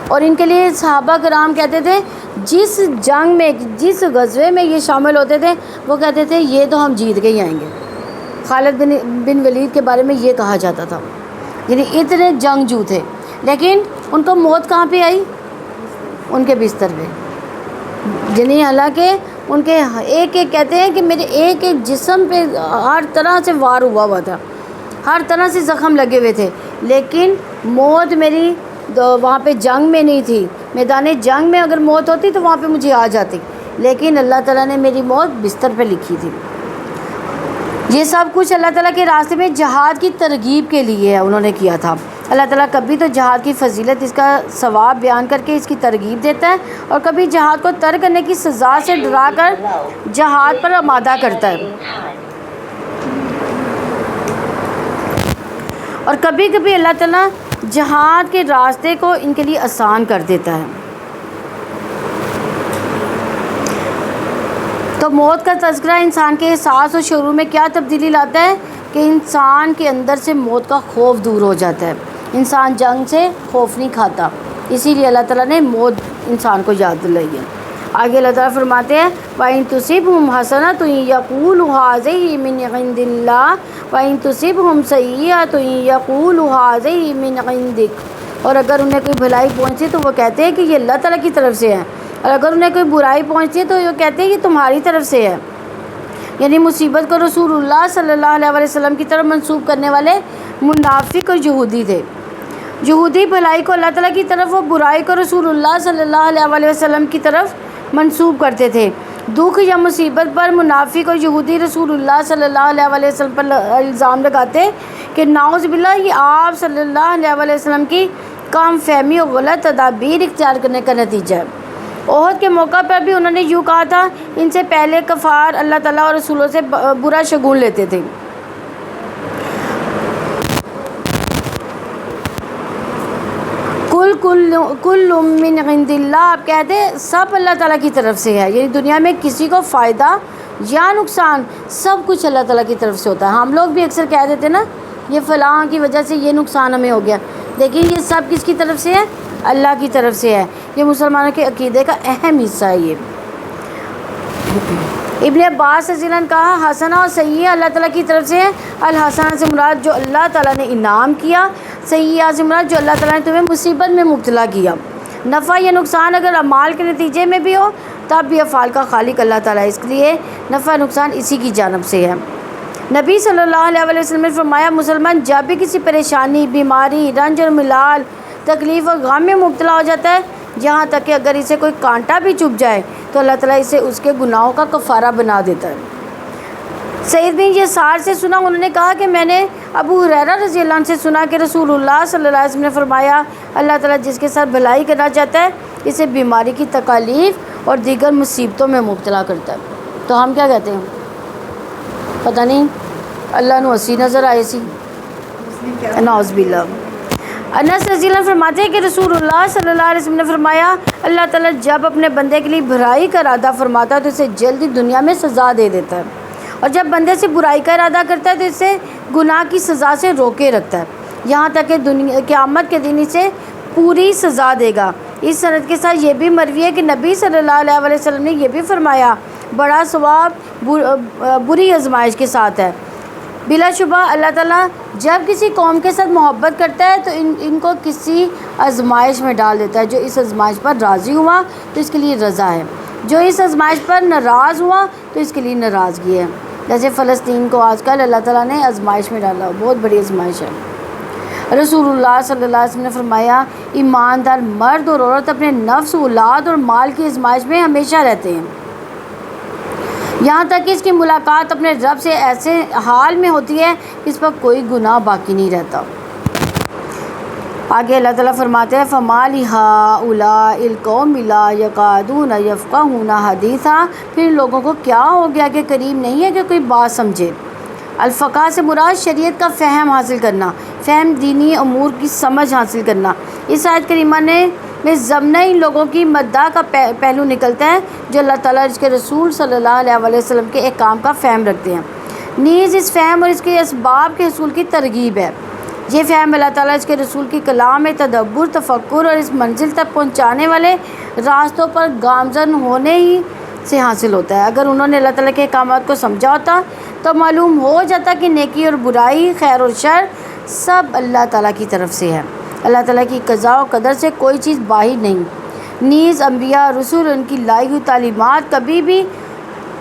اور ان کے لیے صحابہ کرام کہتے تھے جس جنگ میں جس غزوے میں یہ شامل ہوتے تھے وہ کہتے تھے یہ تو ہم جیت کے ہی آئیں گے۔ خالد بن ولید کے بارے میں یہ کہا جاتا تھا، یعنی اتنے جنگجو تھے، لیکن ان کو موت کہاں پہ آئی؟ ان کے بستر پہ۔ یعنی حالانکہ ان کے ایک ایک کہتے ہیں کہ میرے ایک ایک جسم پہ ہر طرح سے وار ہوا تھا، ہر طرح سے زخم لگے ہوئے تھے، لیکن موت میری وہاں پہ جنگ میں نہیں تھی۔ میدان جنگ میں اگر موت ہوتی تو وہاں پہ مجھے آ جاتی، لیکن اللہ تعالیٰ نے میری موت بستر پہ لکھی تھی۔ یہ سب کچھ اللہ تعالیٰ کے راستے میں جہاد کی ترغیب کے لیے انہوں نے کیا تھا۔ اللہ تعالیٰ کبھی تو جہاد کی فضیلت اس کا ثواب بیان کر کے اس کی ترغیب دیتا ہے، اور کبھی جہاد کو ترک کرنے کی سزا سے ڈرا کر جہاد پر آمادہ کرتا ہے، اور کبھی کبھی اللہ تعالیٰ جہاد کے راستے کو ان کے لیے آسان کر دیتا ہے۔ تو موت کا تذکرہ انسان کے احساس اور شعور میں کیا تبدیلی لاتا ہے کہ انسان کے اندر سے موت کا خوف دور ہو جاتا ہے، انسان جنگ سے خوف نہیں کھاتا، اسی لیے اللہ تعالیٰ نے موت انسان کو یاد دلائی ہے۔ آگے اللہ تعالیٰ فرماتے ہیں وَإِن تُصِبْهُمْ حَسَنَةٌ يَقُولُوا هَٰذِهِ مِنْ عِندِ اللَّهِ وَإِن تُصِبْهُمْ سَيِّئَةٌ يَقُولُوا هَٰذِهِ مِنْ عِندِكَ، اور اگر انہیں کوئی بھلائی پہنچے تو وہ کہتے ہیں کہ یہ اللہ تعالیٰ کی طرف سے ہے، اور اگر انہیں کوئی برائی پہنچتی ہے تو وہ کہتے ہیں یہ تمہاری طرف سے ہے۔ یعنی مصیبت کو رسول اللہ صلی اللہ علیہ وسلم کی طرف منسوب کرنے والے منافق اور یہودی تھے۔ یہودی بھلائی کو اللہ تعالیٰ کی طرف، اور برائی کو رسول اللہ صلی اللہ علیہ وسلم کی طرف منسوب کرتے تھے۔ دکھ یا مصیبت پر منافق اور یہودی رسول اللہ صلی اللہ علیہ وسلم پر الزام لگاتے کہ نعوذ باللہ یہ آپ صلی اللہ علیہ وسلم کی کام فہمی اور غلط تدابیر اختیار کرنے کا نتیجہ ہے۔ احد کے موقع پر بھی انہوں نے یوں کہا تھا، ان سے پہلے کفار اللہ تعالیٰ اور رسولوں سے برا شگون لیتے تھے۔ کل من عند اللہ، آپ کہتے ہیں سب اللہ تعالیٰ کی طرف سے ہے، یعنی دنیا میں کسی کو فائدہ یا نقصان سب کچھ اللہ تعالیٰ کی طرف سے ہوتا ہے۔ ہم لوگ بھی اکثر کہہ دیتے نا یہ فلاں کی وجہ سے یہ نقصان ہمیں ہو گیا، لیکن یہ سب کس کی طرف سے ہے؟ اللہ کی طرف سے ہے۔ یہ مسلمانوں کے عقیدے کا اہم حصہ ہے۔ یہ ابن عباس رضی اللہ عنہ کہا حسنہ اور سیئہ اللہ تعالیٰ کی طرف سے ہے۔ الحسنہ سے مراد جو اللہ تعالیٰ نے انعام کیا، سیئہ سے مراد جو اللہ تعالیٰ نے تمہیں مصیبت میں مبتلا کیا۔ نفع یا نقصان اگر اعمال کے نتیجے میں بھی ہو تب بھی افعال کا خالق اللہ تعالیٰ ہے، اس لیے نفع نقصان اسی کی جانب سے ہے۔ نبی صلی اللہ علیہ وسلم نے فرمایا مسلمان جب بھی کسی پریشانی، بیماری، رنج اور ملال، تکلیف اور غم میں مبتلا ہو جاتا ہے، یہاں تک کہ اگر اسے کوئی کانٹا بھی چبھ جائے تو اللہ تعالیٰ اسے اس کے گناہوں کا کفارہ بنا دیتا ہے۔ سعید بن یسار سے سنا، انہوں نے کہا کہ میں نے ابو ہریرہ رضی اللہ عنہ سے سنا کہ رسول اللہ صلی اللہ علیہ وسلم نے فرمایا، اللہ تعالیٰ جس کے ساتھ بھلائی کرنا چاہتا ہے اسے بیماری کی تکالیف اور دیگر مصیبتوں میں مبتلا کرتا ہے۔ تو ہم کیا کہتے ہیں؟ پتہ نہیں، اللہ نو ہنسی نظر آئے سی، نعوذ باللہ۔ انس رضی اللہ عنہ فرماتے ہیں کہ رسول اللہ صلی اللہ علیہ وسلم نے فرمایا، اللہ تعالیٰ جب اپنے بندے کے لیے بھلائی کا ارادہ فرماتا ہے تو اسے جلدی دنیا میں سزا دے دیتا ہے، اور جب بندے سے برائی کا ارادہ کرتا ہے تو اسے گناہ کی سزا سے روکے رکھتا ہے، یہاں تک کہ قیامت کے دن اسے پوری سزا دے گا۔ اس سند کے ساتھ یہ بھی مروی ہے کہ نبی صلی اللہ علیہ وسلم نے یہ بھی فرمایا، بڑا ثواب بری آزمائش کے ساتھ ہے۔ بلا شبہ اللہ تعالیٰ جب کسی قوم کے ساتھ محبت کرتا ہے تو ان کو کسی آزمائش میں ڈال دیتا ہے۔ جو اس آزمائش پر راضی ہوا تو اس کے لیے رضا ہے، جو اس آزمائش پر ناراض ہوا تو اس کے لیے ناراضگی ہے۔ جیسے فلسطین کو آج کل اللہ تعالیٰ نے آزمائش میں ڈالا، بہت بڑی آزمائش ہے۔ رسول اللہ صلی اللہ علیہ وسلم نے فرمایا، ایماندار مرد اور عورت اپنے نفس، اولاد اور مال کی آزمائش میں ہمیشہ رہتے ہیں، یہاں تک کہ اس کی ملاقات اپنے رب سے ایسے حال میں ہوتی ہے کہ اس پر کوئی گناہ باقی نہیں رہتا۔ آگے اللہ تعالیٰ فرماتے ہیں، فَمَا لِهَٰؤُلَاءِ الْقَوْمِ لَا يَكَادُونَ يَفْقَهُونَ حَدِيثًا، پھر ان لوگوں کو کیا ہو گیا کہ قریب نہیں ہے کہ کوئی بات سمجھے۔ الفقہ سے مراد شریعت کا فہم حاصل کرنا، فہم دینی امور کی سمجھ حاصل کرنا۔ اس آیت کریمہ میں ضمن ان لوگوں کی مداح کا پہلو نکلتا ہے جو اللہ تعالیٰ اس کے رسول صلی اللہ علیہ وسلم کے احکام کا فہم رکھتے ہیں، نیز اس فہم اور اس کے اسباب کے حصول کی ترغیب ہے۔ یہ فہم اللہ تعالیٰ اس کے رسول کی کلام میں تدبر، تفکر اور اس منزل تک پہنچانے والے راستوں پر گامزن ہونے ہی سے حاصل ہوتا ہے۔ اگر انہوں نے اللہ تعالیٰ کے احکامات کو سمجھا ہوتا تو معلوم ہو جاتا کہ نیکی اور برائی، خیر اور شر سب اللہ تعالیٰ کی طرف سے ہے۔ اللہ تعالیٰ کی قضاء و قدر سے کوئی چیز باہر نہیں۔ نیز انبیاء رسول ان کی لائی ہوئی تعلیمات کبھی بھی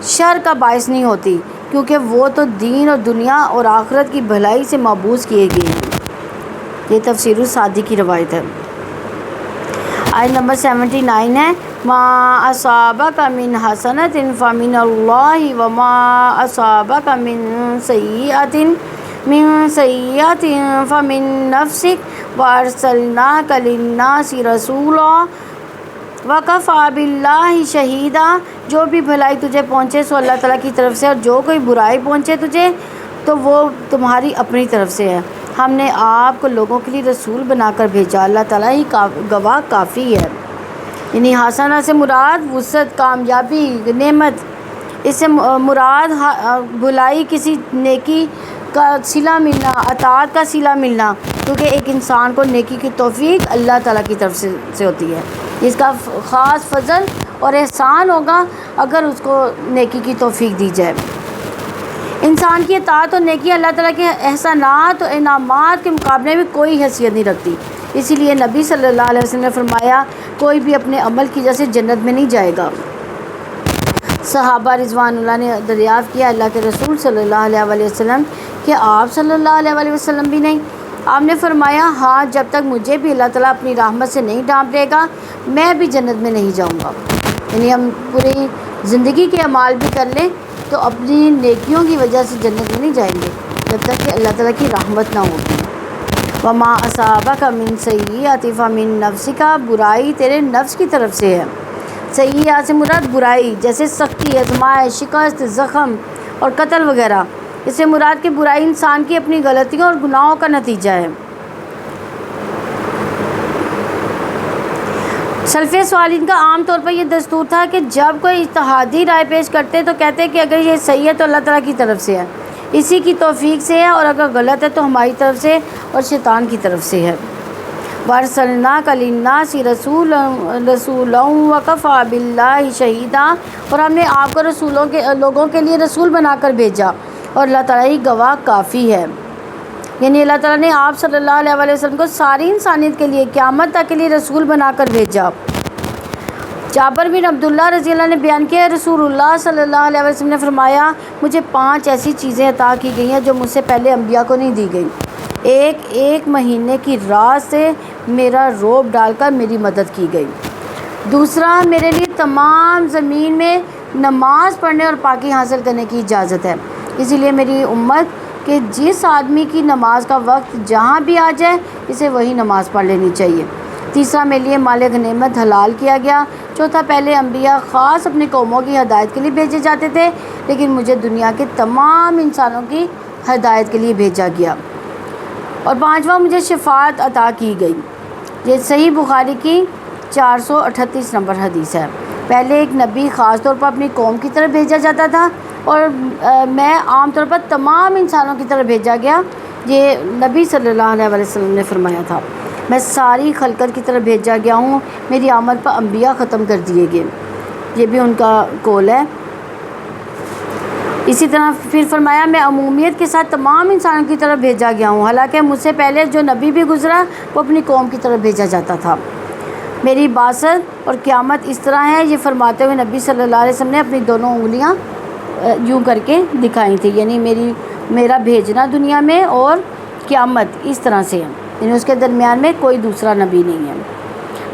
شر کا باعث نہیں ہوتی، کیونکہ وہ تو دین اور دنیا اور آخرت کی بھلائی سے مابعوث کیے گئے ہیں۔ یہ تفسیر السعدی کی روایت ہے۔ آیت نمبر 79 ہے، ما اصابک من حسنۃ فمن اللہ وما اصابک من سیئۃ فمن نفسک وارسلناک للناس رسولا وکفیٰ باللہ شہیدا۔ جو بھی بھلائی تجھے پہنچے سو اللہ تعالیٰ کی طرف سے، اور جو کوئی برائی پہنچے تجھے تو وہ تمہاری اپنی طرف سے ہے۔ ہم نے آپ کو لوگوں کے لیے رسول بنا کر بھیجا، اللہ تعالیٰ ہی گواہ کافی ہے۔ یعنی حسنہ سے مراد وسعت، کامیابی، نعمت، اس سے مراد بھلائی، کسی نیکی کا صلہ ملنا، اطاعت کا صلہ ملنا، کیونکہ ایک انسان کو نیکی کی توفیق اللہ تعالیٰ کی طرف سے ہوتی ہے۔ اس کا خاص فضل اور احسان ہوگا اگر اس کو نیکی کی توفیق دی جائے۔ انسان کی اطاعت اور نیکی اللہ تعالیٰ کے احسانات اور انعامات کے مقابلے میں کوئی حیثیت نہیں رکھتی۔ اسی لیے نبی صلی اللہ علیہ وسلم نے فرمایا، کوئی بھی اپنے عمل کی وجہ سے جنت میں نہیں جائے گا۔ صحابہ رضوان اللہ نے دریافت کیا، اللہ کے رسول صلی اللہ علیہ وسلم کہ آپ صلی اللہ علیہ وسلم بھی نہیں؟ آپ نے فرمایا، ہاں، جب تک مجھے بھی اللہ تعالیٰ اپنی رحمت سے نہیں ڈھانپ دے گا میں بھی جنت میں نہیں جاؤں گا۔ یعنی ہم پوری زندگی کے اعمال بھی کر لیں تو اپنی نیکیوں کی وجہ سے جنت میں نہیں جائیں گے جب تک کہ اللہ تعالیٰ کی رحمت نہ ہوگی۔ وما اصابک من سیئۃ فمن نفسک، برائی تیرے نفس کی طرف سے ہے۔ سیئہ سے مراد برائی، جیسے سختی، آزمائش، شکست، زخم اور قتل وغیرہ۔ اس سے مراد کہ برائی انسان کی اپنی غلطیوں اور گناہوں کا نتیجہ ہے۔ سلف صالحین کا عام طور پر یہ دستور تھا کہ جب کوئی اجتہادی رائے پیش کرتے تو کہتے کہ اگر یہ صحیح ہے تو اللہ تعالیٰ کی طرف سے ہے، اسی کی توفیق سے ہے، اور اگر غلط ہے تو ہماری طرف سے اور شیطان کی طرف سے ہے۔ وَأَرْسَلْنَاكَ لِلنَّاسِ رَسُولًا وَكَفَىٰ بِاللَّهِ شَهِيدًا، اور ہم نے آپ کو لوگوں کے لیے رسول بنا کر بھیجا اور اللہ تعالیٰ ہی گواہ کافی ہے۔ یعنی اللہ تعالیٰ نے آپ صلی اللہ علیہ وسلم کو ساری انسانیت کے لیے قیامت تک کے لیے رسول بنا کر بھیجا۔ جابر بن عبداللہ رضی اللہ نے بیان کیا، رسول اللہ صلی اللہ علیہ وسلم نے فرمایا، مجھے 5 ایسی چیزیں عطا کی گئی ہیں جو مجھ سے پہلے انبیاء کو نہیں دی گئی۔ ایک مہینے کی رات سے میرا روب ڈال کر میری مدد کی گئی۔ دوسرا، میرے لیے تمام زمین میں نماز پڑھنے اور پاکی حاصل کرنے کی اجازت ہے۔ اسی لیے میری امت کہ جس آدمی کی نماز کا وقت جہاں بھی آ جائے اسے وہی نماز پڑھ لینی چاہیے۔ تیسرا، میرے لیے مال غنیمت حلال کیا گیا۔ چوتھا، پہلے انبیاء خاص اپنی قوموں کی ہدایت کے لیے بھیجے جاتے تھے، لیکن مجھے دنیا کے تمام انسانوں کی ہدایت کے لیے بھیجا گیا۔ اور پانچواں، مجھے شفاعت عطا کی گئی۔ یہ صحیح بخاری کی 438 نمبر حدیث ہے۔ پہلے ایک نبی خاص طور پر اپنی قوم کی طرف بھیجا جاتا تھا، اور میں عام طور پر تمام انسانوں کی طرف بھیجا گیا۔ یہ نبی صلی اللہ علیہ وسلم نے فرمایا تھا، میں ساری خلقت کی طرف بھیجا گیا ہوں، میری آمد پر انبیاء ختم کر دیے گئے۔ یہ بھی ان کا قول ہے۔ اسی طرح پھر فرمایا، میں عمومیت کے ساتھ تمام انسانوں کی طرف بھیجا گیا ہوں، حالانکہ مجھ سے پہلے جو نبی بھی گزرا وہ اپنی قوم کی طرف بھیجا جاتا تھا۔ میری بعثت اور قیامت اس طرح ہے، یہ فرماتے ہوئے نبی صلی اللہ علیہ وسلم نے اپنی دونوں انگلیاں یوں کر کے دکھائی تھی، یعنی میرا بھیجنا دنیا میں اور قیامت اس طرح سے ہے، یعنی اس کے درمیان میں کوئی دوسرا نبی نہیں ہے۔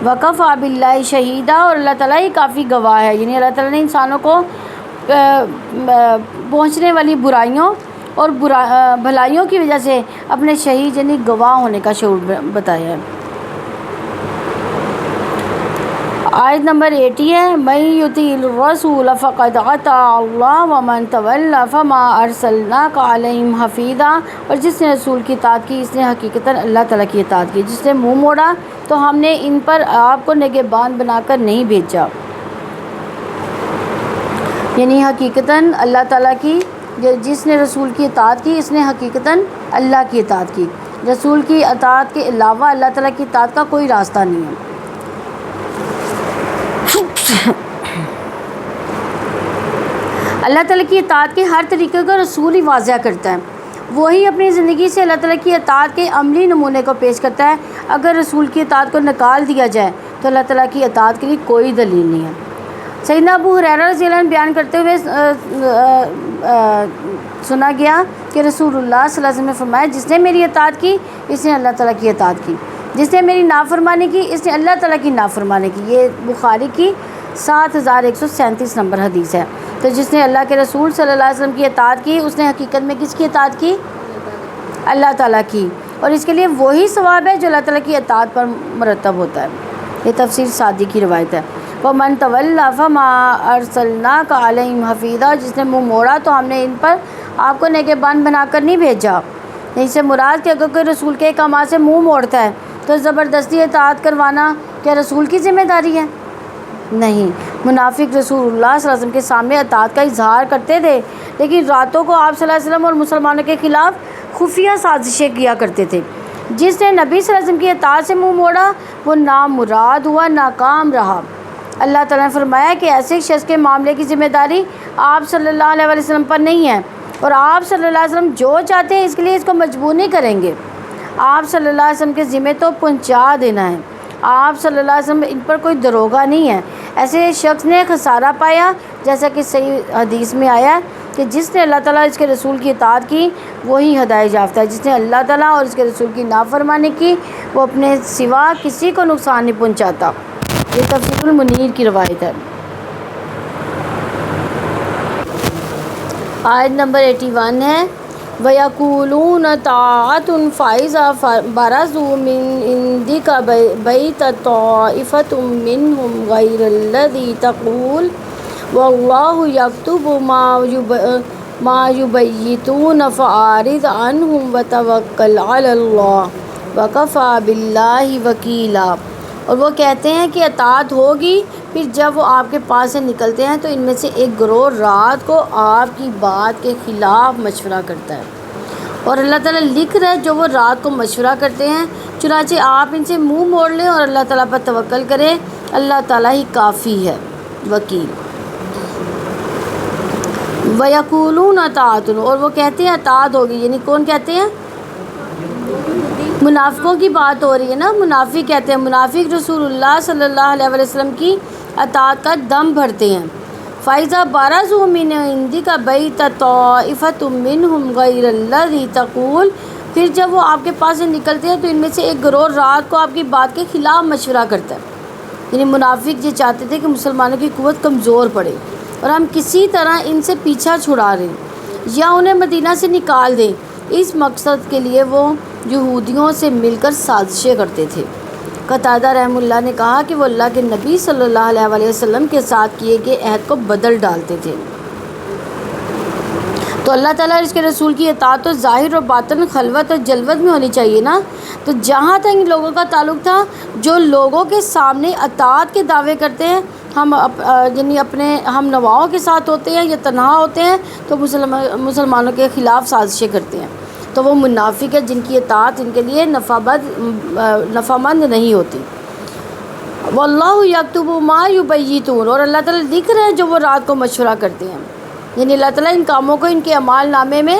وَكَفَىٰ بِاللَّهِ شَهِيدًا، اور اللہ تعالیٰ ہی کافی گواہ ہے، یعنی اللہ تعالیٰ نے انسانوں کو پہنچنے والی برائیوں اور بھلائیوں کی وجہ سے اپنے شہید یعنی گواہ ہونے کا شعور بتایا ہے۔ آیت نمبر 80 ہے، مَن یُطِیعِ الرَّسُولَ فَقَدْ اطاع اللَّهَ وَمَن تَوَلَّىٰ فَمَا أَرْسَلْنَاكَ عَلَیْہِمْ حَفِیظًا، اور جس نے رسول کی اطاعت کی اس نے حقیقتاً اللہ تعالیٰ کی اطاعت کی، جس نے منہ موڑا تو ہم نے ان پر آپ کو نگہبان بنا کر نہیں بھیجا، یعنی حقیقتاً اللہ تعالیٰ کی، جس نے رسول کی اطاعت کی اس نے حقیقتاً اللہ کی اطاعت کی۔ رسول کی اطاعت کے علاوہ اللہ تعالیٰ کی اطاعت کا کوئی راستہ نہیں ہے۔ اللہ تعالیٰ کی اطاعت کے ہر طریقے کو رسول ہی واضح کرتا ہے، وہی اپنی زندگی سے اللہ تعالیٰ کی اطاعت کے عملی نمونے کو پیش کرتا ہے۔ اگر رسول کی اطاعت کو نکال دیا جائے تو اللہ تعالیٰ کی اطاعت کے لیے کوئی دلیل نہیں ہے۔ سیدنا ابو ہریرہ رضی اللہ عنہ بیان کرتے ہوئے سنا گیا کہ رسول اللہ صلی اللہ علیہ وسلم نے فرمایا، جس نے میری اطاعت کی اس نے اللہ تعالیٰ کی اطاعت کی، جس نے میری نافرمانی کی اس نے اللہ تعالیٰ کی نافرمانی کی۔ یہ بخاری کی 7137 نمبر حدیث ہے۔ تو جس نے اللہ کے رسول صلی اللہ علیہ وسلم کی اطاعت کی اس نے حقیقت میں کس کی اطاعت کی؟ اللہ تعالیٰ کی، اور اس کے لیے وہی ثواب ہے جو اللہ تعالیٰ کی اطاعت پر مرتب ہوتا ہے۔ یہ تفسیر سعدی کی روایت ہے۔ وَمَن تَوَلَّىٰ فَمَا أَرْسَلْنَاكَ عَلَیْہِمْ حَفِیظًا، جس نے منہ موڑا تو ہم نے ان پر آپ کو نگہبان بنا کر نہیں بھیجا۔ اس سے مراد کہ اگر کوئی رسول کے احکامات سے منہ موڑتا ہے تو زبردستی اطاعت کروانا کیا رسول کی ذمہ داری ہے؟ نہیں۔ منافق رسول اللہ صلی اللہ علیہ وسلم کے سامنے اطاعت کا اظہار کرتے تھے، لیکن راتوں کو آپ صلی اللہ علیہ وسلم اور مسلمانوں کے خلاف خفیہ سازشیں کیا کرتے تھے۔ جس نے نبی صلی اللہ علیہ وسلم کی اطاعت سے منہ موڑا وہ نامراد ہوا، ناکام رہا۔ اللہ تعالیٰ نے فرمایا کہ ایسے شخص کے معاملے کی ذمہ داری آپ صلی اللہ علیہ وسلم پر نہیں ہے، اور آپ صلی اللہ علیہ وسلم جو چاہتے ہیں اس کے لیے اس کو مجبور نہیں کریں گے۔ آپ صلی اللہ علیہ وسلم کے ذمہ تو پہنچا دینا ہے، آپ صلی اللہ علیہ وسلم ان پر کوئی دروغہ نہیں ہے۔ ایسے شخص نے خسارہ پایا، جیسا کہ صحیح حدیث میں آیا ہے کہ جس نے اللہ تعالیٰ اور اس کے رسول کی اطاعت کی وہی ہدایت یافتہ ہے، جس نے اللہ تعالیٰ اور اس کے رسول کی نافرمانی کی وہ اپنے سوا کسی کو نقصان نہیں پہنچاتا۔ یہ تفسیر المنیر کی روایت ہے۔ آیت نمبر 81 ہے، وَيَقُولُونَ طَاعَةٌ فَإِذَا بَرَزُوا مِنْ عِنْدِكَ بَيَّتَ طَائِفَةٌ مِّنْهُمْ غَيْرَ الَّذِي تَقُولُ وَاللَّهُ يَكْتُبُ مَا يُبَيِّتُونَ فَأَعْرِضْ عَنْهُمْ وَتَوَكَّلْ عَلَى اللَّهِ وَكَفَىٰ بِاللَّهِ وَكِیلًا۔ اور وہ کہتے ہیں کہ اطاعت ہوگی، پھر جب وہ آپ کے پاس سے نکلتے ہیں تو ان میں سے ایک گروہ رات کو آپ کی بات کے خلاف مشورہ کرتا ہے، اور اللہ تعالیٰ لکھ رہا ہے جو وہ رات کو مشورہ کرتے ہیں، چنانچہ آپ ان سے منہ موڑ لیں اور اللہ تعالیٰ پر توکل کریں، اللہ تعالیٰ ہی کافی ہے، وکیل۔ وَيَقُولُونَ طَاعَةٌ، اور وہ کہتے ہیں اطاعت ہوگی، یعنی کون کہتے ہیں؟ منافقوں کی بات ہو رہی ہے نا۔ منافق کہتے ہیں، منافق رسول اللہ صلی اللہ علیہ وسلم کی اطاعت کا دم بھرتے ہیں۔ فَإِذَا بَرَزُوا مِنْ عِنْدِكَ بَيَّتَ طَائِفَةٌ مِّنْهُمْ غَيْرَ الَّذِي تَقُولُ، پھر جب وہ آپ کے پاس سے نکلتے ہیں تو ان میں سے ایک گروہ رات کو آپ کی بات کے خلاف مشورہ کرتا ہے، یعنی منافق یہ چاہتے تھے کہ مسلمانوں کی قوت کمزور پڑے اور ہم کسی طرح ان سے پیچھا چھڑا رہے ہیں، یا انہیں مدینہ سے نکال دیں۔ اس مقصد کے لیے وہ یہودیوں سے مل کر سازشیں کرتے تھے۔ قتادہ رحمہ اللہ نے کہا کہ وہ اللہ کے نبی صلی اللہ علیہ وآلہ وسلم کے ساتھ کیے گئے عہد کو بدل ڈالتے تھے۔ تو اللہ تعالیٰ اور اس کے رسول کی اطاعت تو ظاہر اور باطن، خلوت اور جلوت میں ہونی چاہیے نا۔ تو جہاں تک ان لوگوں کا تعلق تھا، جو لوگوں کے سامنے اطاعت کے دعوے کرتے ہیں، یعنی اپنے ہم نواؤں کے ساتھ ہوتے ہیں یا تنہا ہوتے ہیں تو مسلمانوں کے خلاف سازشیں کرتے ہیں، تو وہ منافق ہے جن کی اطاعت ان کے لیے نفع مند نہیں ہوتی۔ واللہ یکتب ما یبیتون، اور اللہ تعالیٰ لکھ رہے ہیں جو وہ رات کو مشورہ کرتے ہیں، یعنی اللہ تعالیٰ ان کاموں کو ان کے اعمال نامے میں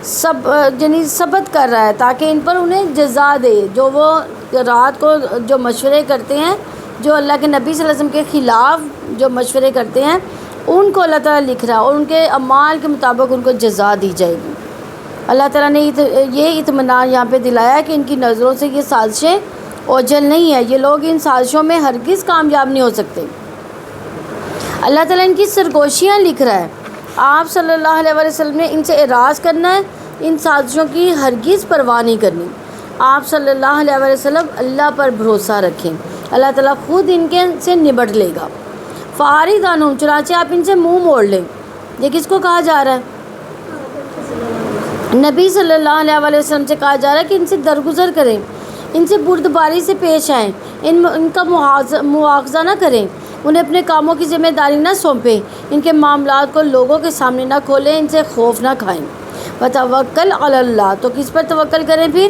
ثبت کر رہا ہے تاکہ ان پر انہیں جزا دے۔ جو وہ رات کو جو مشورے کرتے ہیں، جو اللہ کے نبی صلی اللہ علیہ وسلم کے خلاف جو مشورے کرتے ہیں، ان کو اللہ تعالیٰ لکھ رہا ہے اور ان کے اعمال کے مطابق ان کو جزا دی جائے گی۔ اللہ تعالیٰ نے یہ اطمینان یہاں پہ دلایا کہ ان کی نظروں سے یہ سازشیں اوجھل نہیں ہیں، یہ لوگ ان سازشوں میں ہرگز کامیاب نہیں ہو سکتے۔ اللہ تعالیٰ ان کی سرگوشیاں لکھ رہا ہے۔ آپ صلی اللہ علیہ وآلہ وسلم نے ان سے اعراض کرنا ہے، ان سازشوں کی ہرگز پرواہ نہیں کرنی۔ آپ صلی اللہ علیہ وآلہ وسلم اللہ پر بھروسہ رکھیں، اللہ تعالیٰ خود ان کے سے نبٹ لے گا۔ فارغ عنہم، چنانچہ آپ ان سے منہ موڑ لیں۔ یہ کس کو کہا جا رہا ہے؟ نبی صلی اللہ علیہ وآلہ وسلم سے کہا جا رہا ہے کہ ان سے درگزر کریں، ان سے بردباری سے پیش آئیں، ان کا مواخذہ نہ کریں، انہیں اپنے کاموں کی ذمہ داری نہ سونپیں، ان کے معاملات کو لوگوں کے سامنے نہ کھولیں، ان سے خوف نہ کھائیں۔ وتوکل علی اللہ، تو کس پر توکل کریں؟ پھر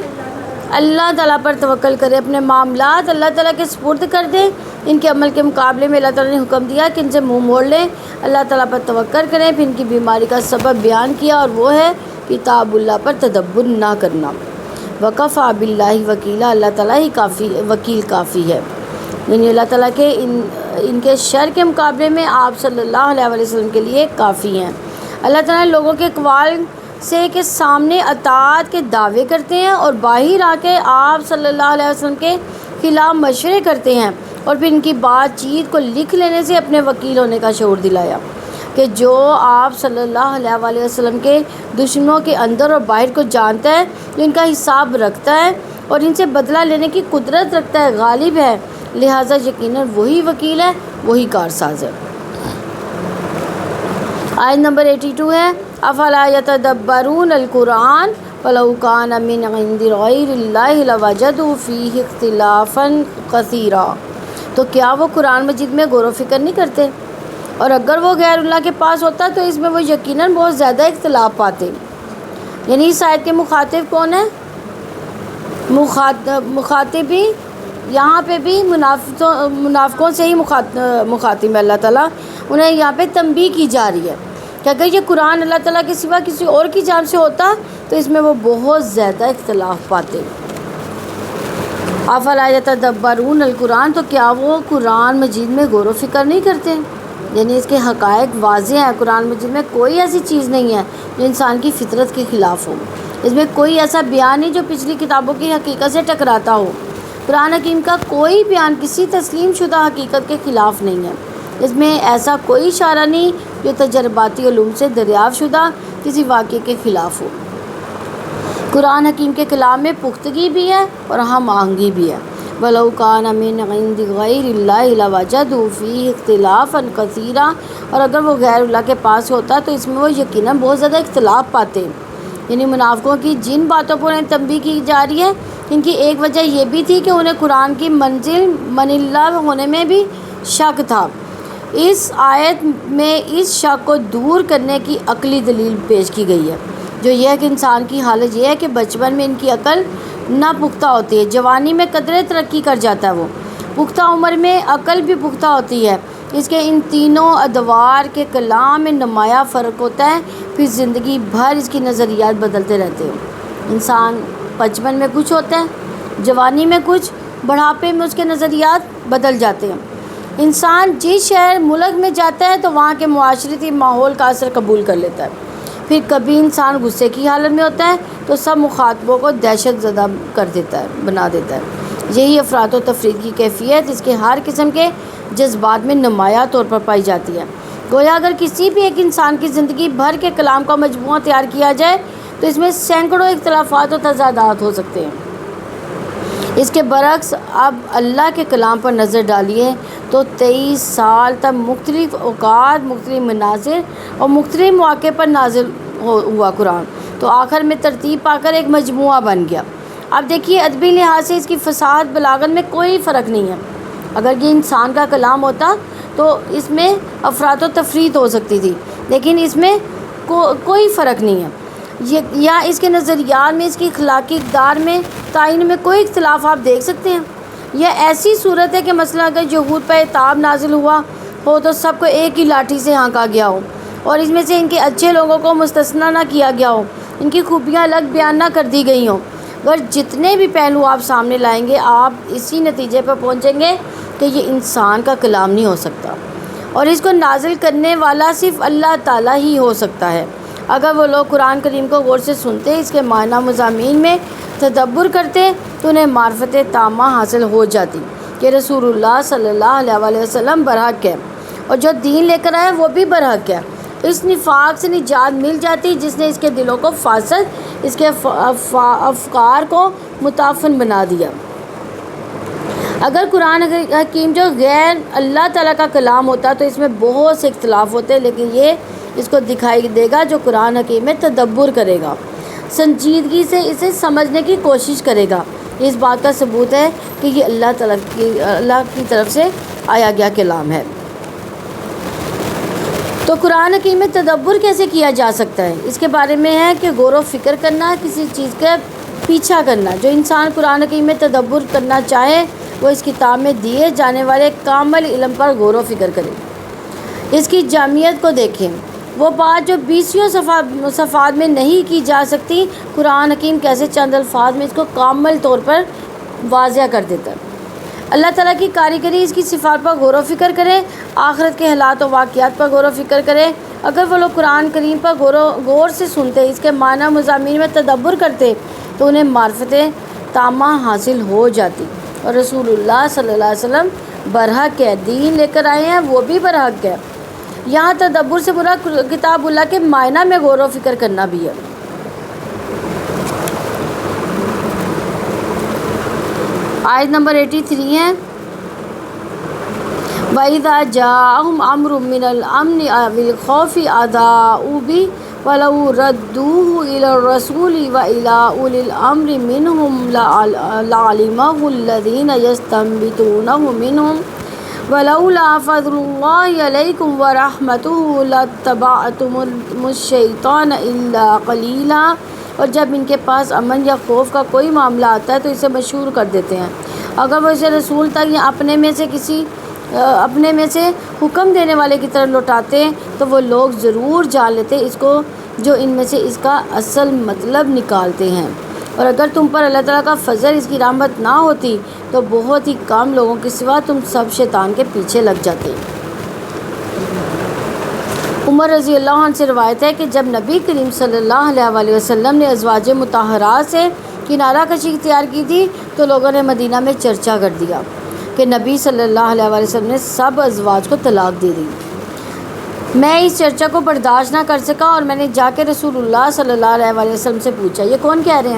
اللہ تعالیٰ پر توکل کریں، اپنے معاملات اللہ تعالیٰ کے سپرد کر دیں۔ ان کے عمل کے مقابلے میں اللہ تعالیٰ نے حکم دیا کہ ان سے منہ موڑ لیں، اللہ تعالیٰ پر توکل کریں۔ پھر ان کی بیماری کا سبب بیان کیا اور وہ ہے کتاب اللہ پر تدبر نہ کرنا۔ وکفیٰ باللہ وکیلا، اللہ تعالیٰ ہی وکیل کافی ہے، یعنی اللہ تعالیٰ کے ان کے شر کے مقابلے میں آپ صلی اللہ علیہ وآلہ وسلم کے لیے کافی ہیں۔ اللہ تعالیٰ لوگوں کے اقوال سے کے سامنے اطاعت کے دعوے کرتے ہیں اور باہر آ کے آپ صلی اللہ علیہ وسلم کے خلاف مشورے کرتے ہیں، اور پھر ان کی بات چیت کو لکھ لینے سے اپنے وکیل ہونے کا شعور دلایا کہ جو آپ صلی اللہ علیہ وآلہ وسلم کے دشمنوں کے اندر اور باہر کو جانتا ہے، جو ان کا حساب رکھتا ہے اور ان سے بدلہ لینے کی قدرت رکھتا ہے، غالب ہے، لہٰذا یقیناً وہی وکیل ہے، وہی کارساز ہے۔ آیت نمبر 82 ہے افلا یتدبرون القرآن ولو کان من عند غیر اللہ لوجدوا فیہ اختلافا کثیرا، تو کیا وہ قرآن مجید میں غور و فکر نہیں کرتے؟ اور اگر وہ غیر اللہ کے پاس ہوتا تو اس میں وہ یقیناً بہت زیادہ اختلاف پاتے۔ یعنی اس آیت کے مخاطب کون ہے؟ مخاطب بھی یہاں پہ بھی منافقوں سے ہی مخاطب ہے اللہ تعالیٰ، انہیں یہاں پہ تنبیہ کی جا رہی ہے کہ اگر یہ قرآن اللہ تعالیٰ کے سوا کسی اور کی جانب سے ہوتا تو اس میں وہ بہت زیادہ اختلاف پاتے۔ افلا یتدبرون القرآن، تو کیا وہ قرآن مجید میں غور و فکر نہیں کرتے؟ یعنی اس کے حقائق واضح ہیں، قرآن مجید میں کوئی ایسی چیز نہیں ہے جو انسان کی فطرت کے خلاف ہو، اس میں کوئی ایسا بیان نہیں جو پچھلی کتابوں کی حقیقت سے ٹکراتا ہو۔ قرآن حکیم کا کوئی بیان کسی تسلیم شدہ حقیقت کے خلاف نہیں ہے، اس میں ایسا کوئی اشارہ نہیں جو تجرباتی علوم سے دریافت شدہ کسی واقعے کے خلاف ہو۔ قرآن حکیم کے کلام میں پختگی بھی ہے اور ہم آہنگی بھی ہے۔ وَلَوْ كَانَ مِنْ عِنْدِ غَيْرِ اللَّهِ لَوَجَدُوا فِيهِ اخْتِلَافًا كَثِيرًا، اور اگر وہ غیر اللہ کے پاس ہوتا تو اس میں وہ یقیناً بہت زیادہ اختلاف پاتے۔ یعنی منافقوں کی جن باتوں پر انہیں تنبیہ کی جا رہی ہے، ان کی ایک وجہ یہ بھی تھی کہ انہیں قرآن کی منزل من اللہ ہونے میں بھی شک تھا۔ اس آیت میں اس شک کو دور کرنے کی عقلی دلیل پیش کی گئی ہے، جو یہ ہے کہ انسان کی حالت یہ ہے کہ بچپن میں ان کی عقل ناپختہ ہوتی ہے، جوانی میں قدرے ترقی کر جاتا ہے، وہ پختہ عمر میں عقل بھی پختہ ہوتی ہے۔ اس کے ان تینوں ادوار کے کلام میں نمایاں فرق ہوتا ہے، پھر زندگی بھر اس کی نظریات بدلتے رہتے ہیں۔ انسان بچپن میں کچھ ہوتا ہے، جوانی میں کچھ، بڑھاپے میں اس کے نظریات بدل جاتے ہیں۔ انسان جس شہر ملک میں جاتا ہے تو وہاں کے معاشرتی ماحول کا اثر قبول کر لیتا ہے، پھر کبھی انسان غصے کی حالت میں ہوتا ہے تو سب مخاطبوں کو دہشت زدہ بنا دیتا ہے۔ یہی افراط و تفرید کی کیفیت اس کے ہر قسم کے جذبات میں نمایاں طور پر پائی جاتی ہے۔ گویا اگر کسی بھی ایک انسان کی زندگی بھر کے کلام کا مجموعہ تیار کیا جائے تو اس میں سینکڑوں اختلافات و تضادات ہو سکتے ہیں۔ اس کے برعکس اب اللہ کے کلام پر نظر ڈالیے تو 23 سال تک مختلف اوقات، مختلف مناظر اور مختلف مواقع پر نازل ہوا قرآن، تو آخر میں ترتیب پا کر ایک مجموعہ بن گیا۔ اب دیکھیے ادبی لحاظ سے اس کی فصاحت بلاغت میں کوئی فرق نہیں ہے۔ اگر یہ انسان کا کلام ہوتا تو اس میں افراط و تفریط ہو سکتی تھی، لیکن اس میں کوئی فرق نہیں ہے۔ یا اس کے نظریات میں، اس کی اخلاقی اقدار میں، تعین میں کوئی اختلاف آپ دیکھ سکتے ہیں؟ یہ ایسی صورت ہے کہ مثلا اگر یہود پر عتاب نازل ہوا ہو تو سب کو ایک ہی لاٹھی سے ہانکا گیا ہو، اور اس میں سے ان کے اچھے لوگوں کو مستثنیٰ نہ کیا گیا ہو، ان کی خوبیاں الگ بیان نہ کر دی گئی ہوں۔ اگر جتنے بھی پہلو آپ سامنے لائیں گے آپ اسی نتیجے پر پہنچیں گے کہ یہ انسان کا کلام نہیں ہو سکتا، اور اس کو نازل کرنے والا صرف اللہ تعالیٰ ہی ہو سکتا ہے۔ اگر وہ لوگ قرآن کریم کو غور سے سنتے، اس کے معنی مضامین میں تدبر کرتے تو انہیں معرفت تامہ حاصل ہو جاتی کہ رسول اللہ صلی اللہ علیہ وسلم برحق ہے، اور جو دین لے کر آئے وہ بھی برحق ہے۔ اس نفاق سے نجات مل جاتی جس نے اس کے دلوں کو فاسد، اس کے افکار کو متعفن بنا دیا۔ اگر قرآن حکیم جو غیر اللہ تعالیٰ کا کلام ہوتا تو اس میں بہت سے اختلاف ہوتے، لیکن یہ اس کو دکھائی دے گا جو قرآن حکیم میں تدبر کرے گا، سنجیدگی سے اسے سمجھنے کی کوشش کرے گا۔ اس بات کا ثبوت ہے کہ یہ اللہ کی طرف سے آیا گیا کلام ہے۔ تو قرآن حکیم میں تدبر کیسے کیا جا سکتا ہے؟ اس کے بارے میں ہے کہ غور و فکر کرنا، کسی چیز کا پیچھا کرنا۔ جو انسان قرآن حکیم میں تدبر کرنا چاہے وہ اس کتاب میں دیے جانے والے کامل علم پر غور و فکر کرے، اس کی جامعیت کو دیکھیں۔ وہ بات جو 20 صفحات میں نہیں کی جا سکتی، قرآن حکیم کیسے چند الفاظ میں اس کو کامل طور پر واضح کر دیتا ہے۔ اللہ تعالیٰ کی کاریگری، اس کی صفات پر غور و فکر کرے، آخرت کے حالات و واقعات پر غور و فکر کرے۔ اگر وہ لوگ قرآن کریم پر غور سے سنتے، اس کے معنی مضامین میں تدبر کرتے تو انہیں معرفت تامہ حاصل ہو جاتی، اور رسول اللہ صلی اللہ علیہ وسلم برحق ہے، دین لے کر آئے ہیں وہ بھی برحق ہے۔ یہاں تدبر سے برا کتاب اللہ کے معنی میں غور و فکر کرنا بھی ہے۔ آیت نمبر 83 ہے، وَإِذَا جَاءَهُمْ أَمْرٌ مِّنَ الْأَمْنِ أَوِ الْخَوْفِ أَذَاعُوا بِهِ وَلَوْ رَدُّوهُ إِلَى الرَّسُولِ وَإِلَى أُولِي الْأَمْرِ مِنْهُمْ لَعَلِمَهُ الَّذِينَ يَسْتَنبِطُونَهُ مِنْهُمْ وَلَوْلَا فَضْلُ اللَّهِ عَلَيْكُمْ وَرَحْمَتُهُ لَاتَّبَعْتُمُ الشَّيْطَانَ إِلَّا قَلِيلًا۔ اور جب ان کے پاس امن یا خوف کا کوئی معاملہ آتا ہے تو اسے مشہور کر دیتے ہیں۔ اگر وہ اسے رسول تک یا اپنے میں سے حکم دینے والے کی طرف لوٹاتے تو وہ لوگ ضرور جان لیتے اس کو جو ان میں سے اس کا اصل مطلب نکالتے ہیں، اور اگر تم پر اللہ تعالیٰ کا فضل، اس کی رحمت نہ ہوتی تو بہت ہی کم لوگوں کے سوا تم سب شیطان کے پیچھے لگ جاتے۔ عمر رضی اللہ عنہ سے روایت ہے کہ جب نبی کریم صلی اللہ علیہ وسلم نے ازواج مطہرات سے کنارہ کشی اختیار کی تھی تو لوگوں نے مدینہ میں چرچا کر دیا کہ نبی صلی اللہ علیہ وسلم نے سب ازواج کو طلاق دے دی۔ میں اس چرچا کو برداشت نہ کر سکا اور میں نے جا کے رسول اللہ صلی اللہ علیہ وسلم سے پوچھا، یہ کون کہہ رہے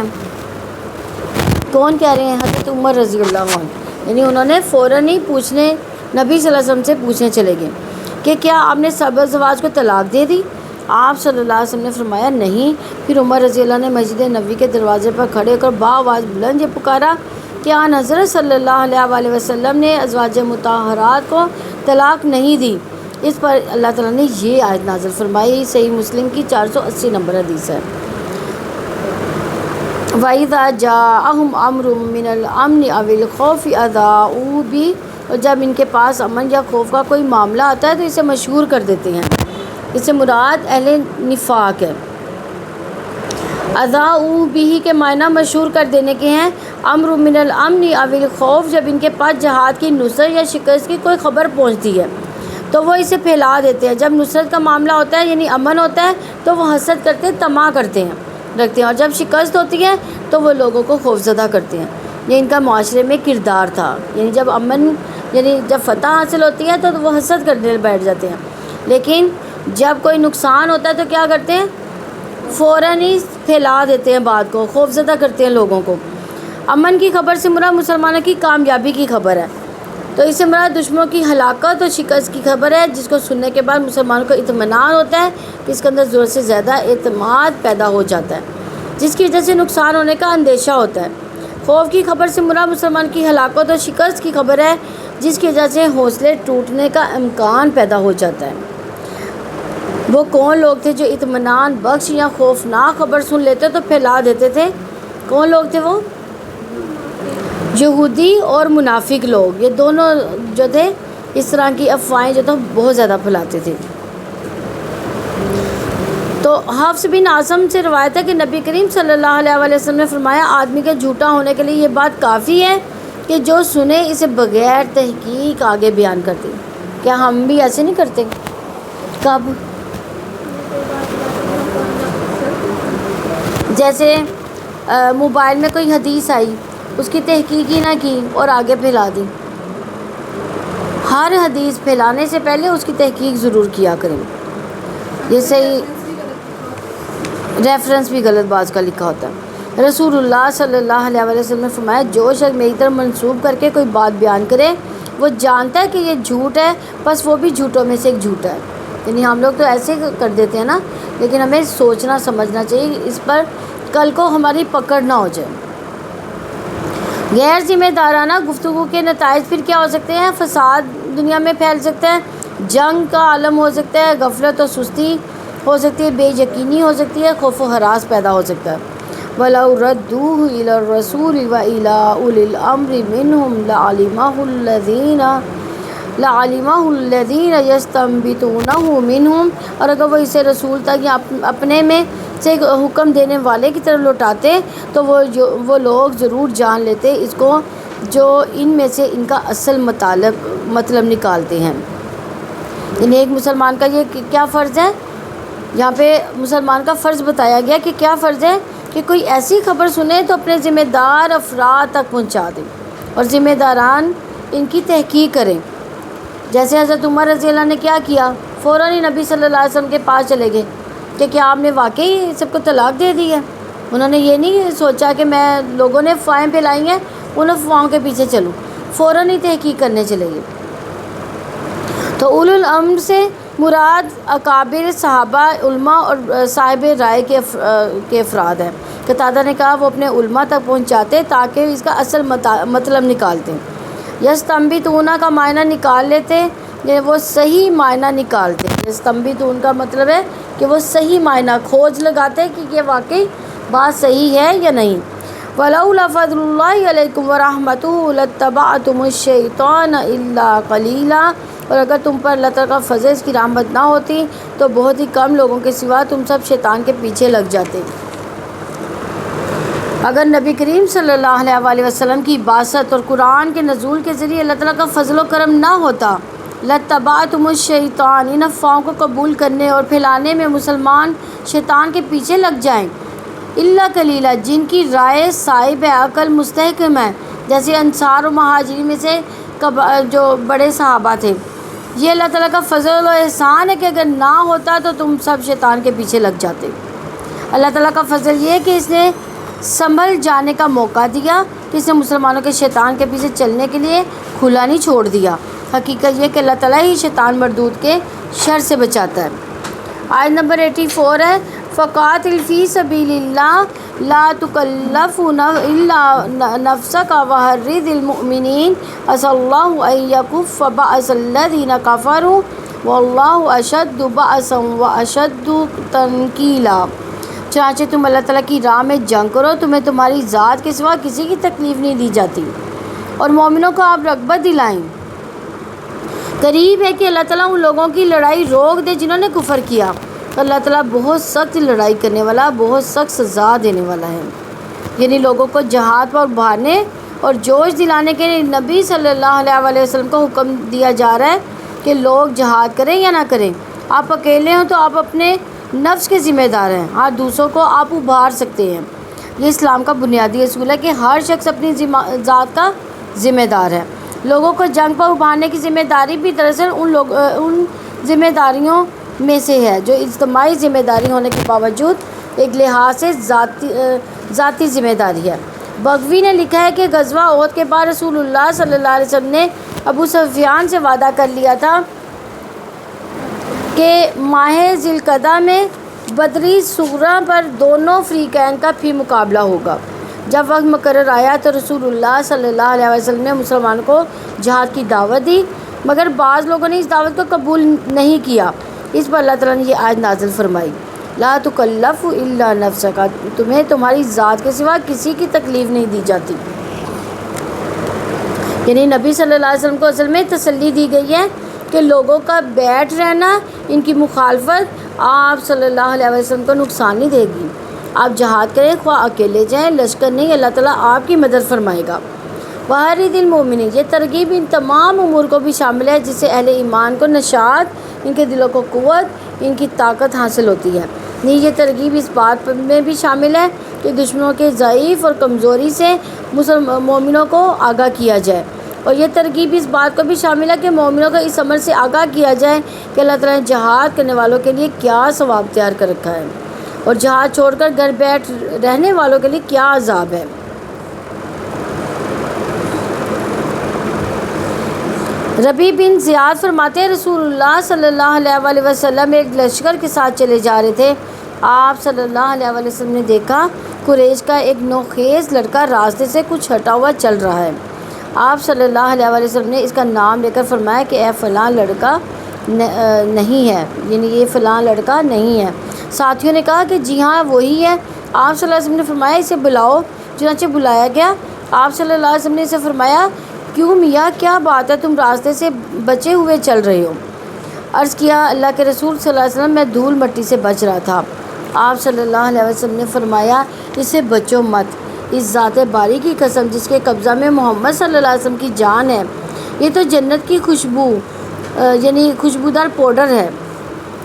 ہیں؟ حضرت عمر رضی اللہ عنہ، یعنی انہوں نے فوراً ہی پوچھنے نبی صلی اللہ علیہ وسلم سے پوچھنے چلے گئے کہ کیا آپ نے سب ازواج کو طلاق دے دی؟ آپ صلی اللہ علیہ وسلم نے فرمایا نہیں۔ پھر عمر رضی اللہ نے مسجد نبوی کے دروازے پر کھڑے ہو کر بآواز بلند یہ پکارا کہ آن حضرت صلی اللہ علیہ وسلم نے ازواج مطہرات کو طلاق نہیں دی۔ اس پر اللہ تعالیٰ نے یہ آیت نازل فرمائی۔ صحیح مسلم کی 480 نمبر حدیث ہے۔ وَإِذَا جَاءَهُمْ أَمْرٌ مِّنَ الْأَمْنِ أَوِ الْخَوْفِ أَذَاعُوا بِهِ، اور جب ان کے پاس امن یا خوف کا کوئی معاملہ آتا ہے تو اسے مشہور کر دیتے ہیں۔ اس سے مراد اہل نفاق ہے۔ اذاعوا بہ کے معنی مشہور کر دینے کے ہیں۔ امر من الامن او الخوف، جب ان کے پاس جہاد کی نصرت یا شکست کی کوئی خبر پہنچتی ہے تو وہ اسے پھیلا دیتے ہیں۔ جب نصرت کا معاملہ ہوتا ہے یعنی امن ہوتا ہے تو وہ حسد کرتے ہیں، طمع رکھتے ہیں، اور جب شکست ہوتی ہے تو وہ لوگوں کو خوفزدہ کرتے ہیں۔ یہ ان کا معاشرے میں کردار تھا، یعنی جب فتح حاصل ہوتی ہے تو وہ حسد کرنے بیٹھ جاتے ہیں۔ لیکن جب کوئی نقصان ہوتا ہے تو کیا کرتے ہیں؟ فوراً ہی پھیلا دیتے ہیں بات کو، خوفزدہ کرتے ہیں لوگوں کو۔ امن کی خبر سے مراد مسلمانوں کی کامیابی کی خبر ہے، تو اس سے مراد دشمنوں کی ہلاکت اور شکست کی خبر ہے، جس کو سننے کے بعد مسلمانوں کو اطمینان ہوتا ہے کہ اس کے اندر ضرورت سے زیادہ اعتماد پیدا ہو جاتا ہے، جس کی وجہ سے نقصان ہونے کا اندیشہ ہوتا ہے۔ خوف کی خبر سے مراد مسلمان کی ہلاکت اور شکست کی خبر ہے، جس کی وجہ سے حوصلے ٹوٹنے کا امکان پیدا ہو جاتا ہے۔ وہ کون لوگ تھے جو اطمینان بخش یا خوفناک خبر سن لیتے تو پھیلا دیتے تھے؟ کون لوگ تھے وہ؟ یہودی اور منافق لوگ، یہ دونوں جو تھے اس طرح کی افواہیں جو تھا بہت زیادہ پھیلاتے تھے۔ تو حفص بن عاصم سے روایت ہے کہ نبی کریم صلی اللہ علیہ وسلم نے فرمایا، آدمی کے جھوٹا ہونے کے لیے یہ بات کافی ہے کہ جو سنے اسے بغیر تحقیق آگے بیان کرتے۔ کیا ہم بھی ایسے نہیں کرتے؟ کب؟ جیسے موبائل میں کوئی حدیث آئی، اس کی تحقیق ہی نہ کی اور آگے پھیلا دی۔ ہر حدیث پھیلانے سے پہلے اس کی تحقیق ضرور کیا کریں۔ یہ صحیح ریفرنس بھی غلط باز کا لکھا ہوتا ہے۔ رسول اللہ صلی اللہ علیہ وسلم نے فرمایا، جو شخص میری طرف منسوب کر کے کوئی بات بیان کرے وہ جانتا ہے کہ یہ جھوٹ ہے، بس وہ بھی جھوٹوں میں سے ایک جھوٹا ہے۔ یعنی ہم لوگ تو ایسے کر دیتے ہیں نا، لیکن ہمیں سوچنا سمجھنا چاہیے اس پر کل کو ہماری پکڑ نہ ہو جائے۔ غیر ذمہ دارانہ گفتگو کے نتائج پھر کیا ہو سکتے ہیں؟ فساد دنیا میں پھیل سکتا ہے، جنگ کا عالم ہو سکتا ہے، غفلت اور سستی ہو سکتی ہے، بے یقینی ہو سکتی ہے، خوف و ہراس پیدا ہو سکتا ہے۔ وَلَوْ رَدُّوهُ إِلَى الرَّسُولِ وَإِلَى أُولِي الْأَمْرِ مِنْهُمْ لَعَلِمَهُ الَّذِينَ يَسْتَنبِطُونَهُ مِنْهُمْ، اور اگر وہ اسے رسول تک یا اپنے میں سے حکم دینے والے کی طرف لوٹاتے تو وہ لوگ ضرور جان لیتے اس کو جو ان میں سے ان کا اصل مطلب نکالتے ہیں۔ یعنی ایک مسلمان کا یہ کیا فرض ہے؟ یہاں پہ مسلمان کا فرض بتایا گیا کہ کیا فرض ہے کہ کوئی ایسی خبر سنے تو اپنے ذمہ دار افراد تک پہنچا دیں اور ذمہ داران ان کی تحقیق کریں۔ جیسے حضرت عمر رضی اللہ نے کیا کیا؟ فوراً ہی نبی صلی اللہ علیہ وسلم کے پاس چلے گئے کہ کیا آپ نے واقعی سب کو طلاق دے دی ہے؟ انہوں نے یہ نہیں سوچا کہ میں لوگوں نے افواہیں پھیلائی ہیں ان افواہوں کے پیچھے چلوں، فوراً ہی تحقیق کرنے چلے گئے۔ تو اولو الامر سے مراد اکابر صحابہ، علماء اور صاحب رائے کے افراد ہیں۔ قتادہ نے کہا وہ اپنے علماء تک پہنچاتے تاکہ اس کا اصل مطلب نکالتے۔ یستنبطون کا معنی نکال لیتے، یہ وہ صحیح معنی نکالتے۔ یستنبطون کا مطلب ہے کہ وہ صحیح معنی کھوج لگاتے کہ یہ واقعی بات صحیح ہے یا نہیں۔ وَلَوْلَا فَضْلُ اللَّهِ عَلَيْكُمْ وَرَحْمَتُهُ لَاتَّبَعْتُمُ الشَّيْطَانَ إِلَّا قَلِيلًا، اور اگر تم پر اللہ تعالیٰ کا فضل، اس کی رحمت نہ ہوتی تو بہت ہی کم لوگوں کے سوا تم سب شیطان کے پیچھے لگ جاتے۔ اگر نبی کریم صلی اللہ علیہ وسلم کی بعثت اور قرآن کے نزول کے ذریعے اللہ تعالیٰ کا فضل و کرم نہ ہوتا، لَاتَّبَعْتُمُ الشَّيْطَانَ، ان افواہوں کو قبول کرنے اور پھیلانے میں مسلمان شیطان کے پیچھے لگ جائیں۔ الا قلیلا، جن کی رائے صاحب عقل مستحکم ہے، جیسے انصار و مہاجرین میں سے جو بڑے صحابہ تھے۔ یہ اللہ تعالیٰ کا فضل و احسان ہے کہ اگر نہ ہوتا تو تم سب شیطان کے پیچھے لگ جاتے۔ اللہ تعالیٰ کا فضل یہ ہے کہ اس نے سنبھل جانے کا موقع دیا، کہ اس نے مسلمانوں کے شیطان کے پیچھے چلنے کے لیے کھلا نہیں چھوڑ دیا۔ حقیقت یہ کہ اللہ تعالیٰ ہی شیطان مردود کے شر سے بچاتا ہے۔ آیت نمبر 84 ہے، فَقَاتِلْ فِي سَبِيلِ اللَّهِ لَا تُكَلَّفُ إِلَّا نَفْسَكَ وَحَرِّضِ الْمُؤْمِنِينَ عَسَى اللَّهُ أَن يَكُفَّ بَأْسَ الَّذِينَ كَفَرُوا وَاللَّهُ أَشَدُّ بَأْسًا وَأَشَدُّ تَنْكِيلًا۔ چنانچہ تم اللہ تعالیٰ کی راہ میں جنگ کرو، تمہیں تمہاری ذات کے سوا کسی کی تکلیف نہیں دی جاتی، اور مومنوں کو آپ رغبت دلائیں۔ قریب ہے کہ اللہ تعالیٰ ان لوگوں کی لڑائی روک دے جنہوں نے کفر کیا۔ اللہ تعالیٰ بہت سخت لڑائی کرنے والا، بہت سخت سزا دینے والا ہے۔ یعنی لوگوں کو جہاد پر ابھارنے اور جوش دلانے کے لیے نبی صلی اللہ علیہ وسلم کو حکم دیا جا رہا ہے کہ لوگ جہاد کریں یا نہ کریں۔ آپ اکیلے ہوں تو آپ اپنے نفس کے ذمہ دار ہیں، ہاں دوسروں کو آپ ابھار سکتے ہیں۔ یہ اسلام کا بنیادی اصول ہے کہ ہر شخص اپنی ذات کا ذمہ دار ہے۔ لوگوں کو جنگ پر ابھارنے کی ذمہ داری بھی دراصل ان ذمہ داریوں میں سے ہے جو اجتماعی ذمہ داری ہونے کے باوجود ایک لحاظ سے ذاتی ذمہ داری ہے۔ بغوی نے لکھا ہے کہ غزوہ احد کے بعد رسول اللہ صلی اللہ علیہ وسلم نے ابو سفیان سے وعدہ کر لیا تھا کہ ماہ ذی القعدہ میں بدری صغریٰ پر دونوں فریقین کا پھر مقابلہ ہوگا۔ جب وقت مقرر آیا تو رسول اللہ صلی اللہ علیہ وسلم نے مسلمانوں کو جہاد کی دعوت دی، مگر بعض لوگوں نے اس دعوت کو قبول نہیں کیا۔ اس پر اللہ تعالیٰ نے یہ آیت نازل فرمائی، لا تکلف الا نفسک، تمہیں تمہاری ذات کے سوا کسی کی تکلیف نہیں دی جاتی۔ یعنی نبی صلی اللہ علیہ وسلم کو اصل میں تسلی دی گئی ہے کہ لوگوں کا بیٹھ رہنا، ان کی مخالفت آپ صلی اللہ علیہ وسلم کو نقصان نہیں دے گی۔ آپ جہاد کریں، خواہ اکیلے جائیں، لشکر نہیں، اللہ تعالیٰ آپ کی مدد فرمائے گا۔ وحرض المؤمنین، یہ ترغیب ان تمام امور کو بھی شامل ہے جس سے اہل ایمان کو نشاط، ان کے دلوں کو قوت، ان کی طاقت حاصل ہوتی ہے۔ یہ ترغیب اس بات میں بھی شامل ہے کہ دشمنوں کے ضعیف اور کمزوری سے مومنوں کو آگاہ کیا جائے، اور یہ ترغیب اس بات کو بھی شامل ہے کہ مومنوں کو اس عمل سے آگاہ کیا جائے کہ اللہ تعالیٰ نے جہاد کرنے والوں کے لیے کیا ثواب تیار کر رکھا ہے، اور جہاد چھوڑ کر گھر بیٹھ رہنے والوں کے لیے کیا عذاب ہے۔ ربیع بن زیاد فرماتے ہیں رسول اللہ صلی اللہ علیہ وسلم ایک لشکر کے ساتھ چلے جا رہے تھے۔ آپ صلی اللہ علیہ وسلم نے دیکھا قریش کا ایک نوخیز لڑکا راستے سے کچھ ہٹا ہوا چل رہا ہے۔ آپ صلی اللہ علیہ وسلم نے اس کا نام لے کر فرمایا کہ اے فلاں لڑکا نہیں ہے، یعنی یہ فلاں لڑکا نہیں ہے۔ ساتھیوں نے کہا کہ جی ہاں وہی ہے۔ آپ صلی اللہ علیہ وسلم نے فرمایا اسے بلاؤ، چنانچہ بلایا گیا۔ آپ صلی اللہ علیہ وسلم نے اسے فرمایا کیوں میاں، کیا بات ہے، تم راستے سے بچے ہوئے چل رہے ہو؟ عرض کیا اللہ کے رسول صلی اللہ علیہ وسلم، میں دھول مٹی سے بچ رہا تھا۔ آپ صلی اللہ علیہ وسلم نے فرمایا اس سے بچو مت، اس ذات باری کی قسم جس کے قبضہ میں محمد صلی اللہ علیہ وسلم کی جان ہے، یہ تو جنت کی خوشبو یعنی خوشبودار پاؤڈر ہے۔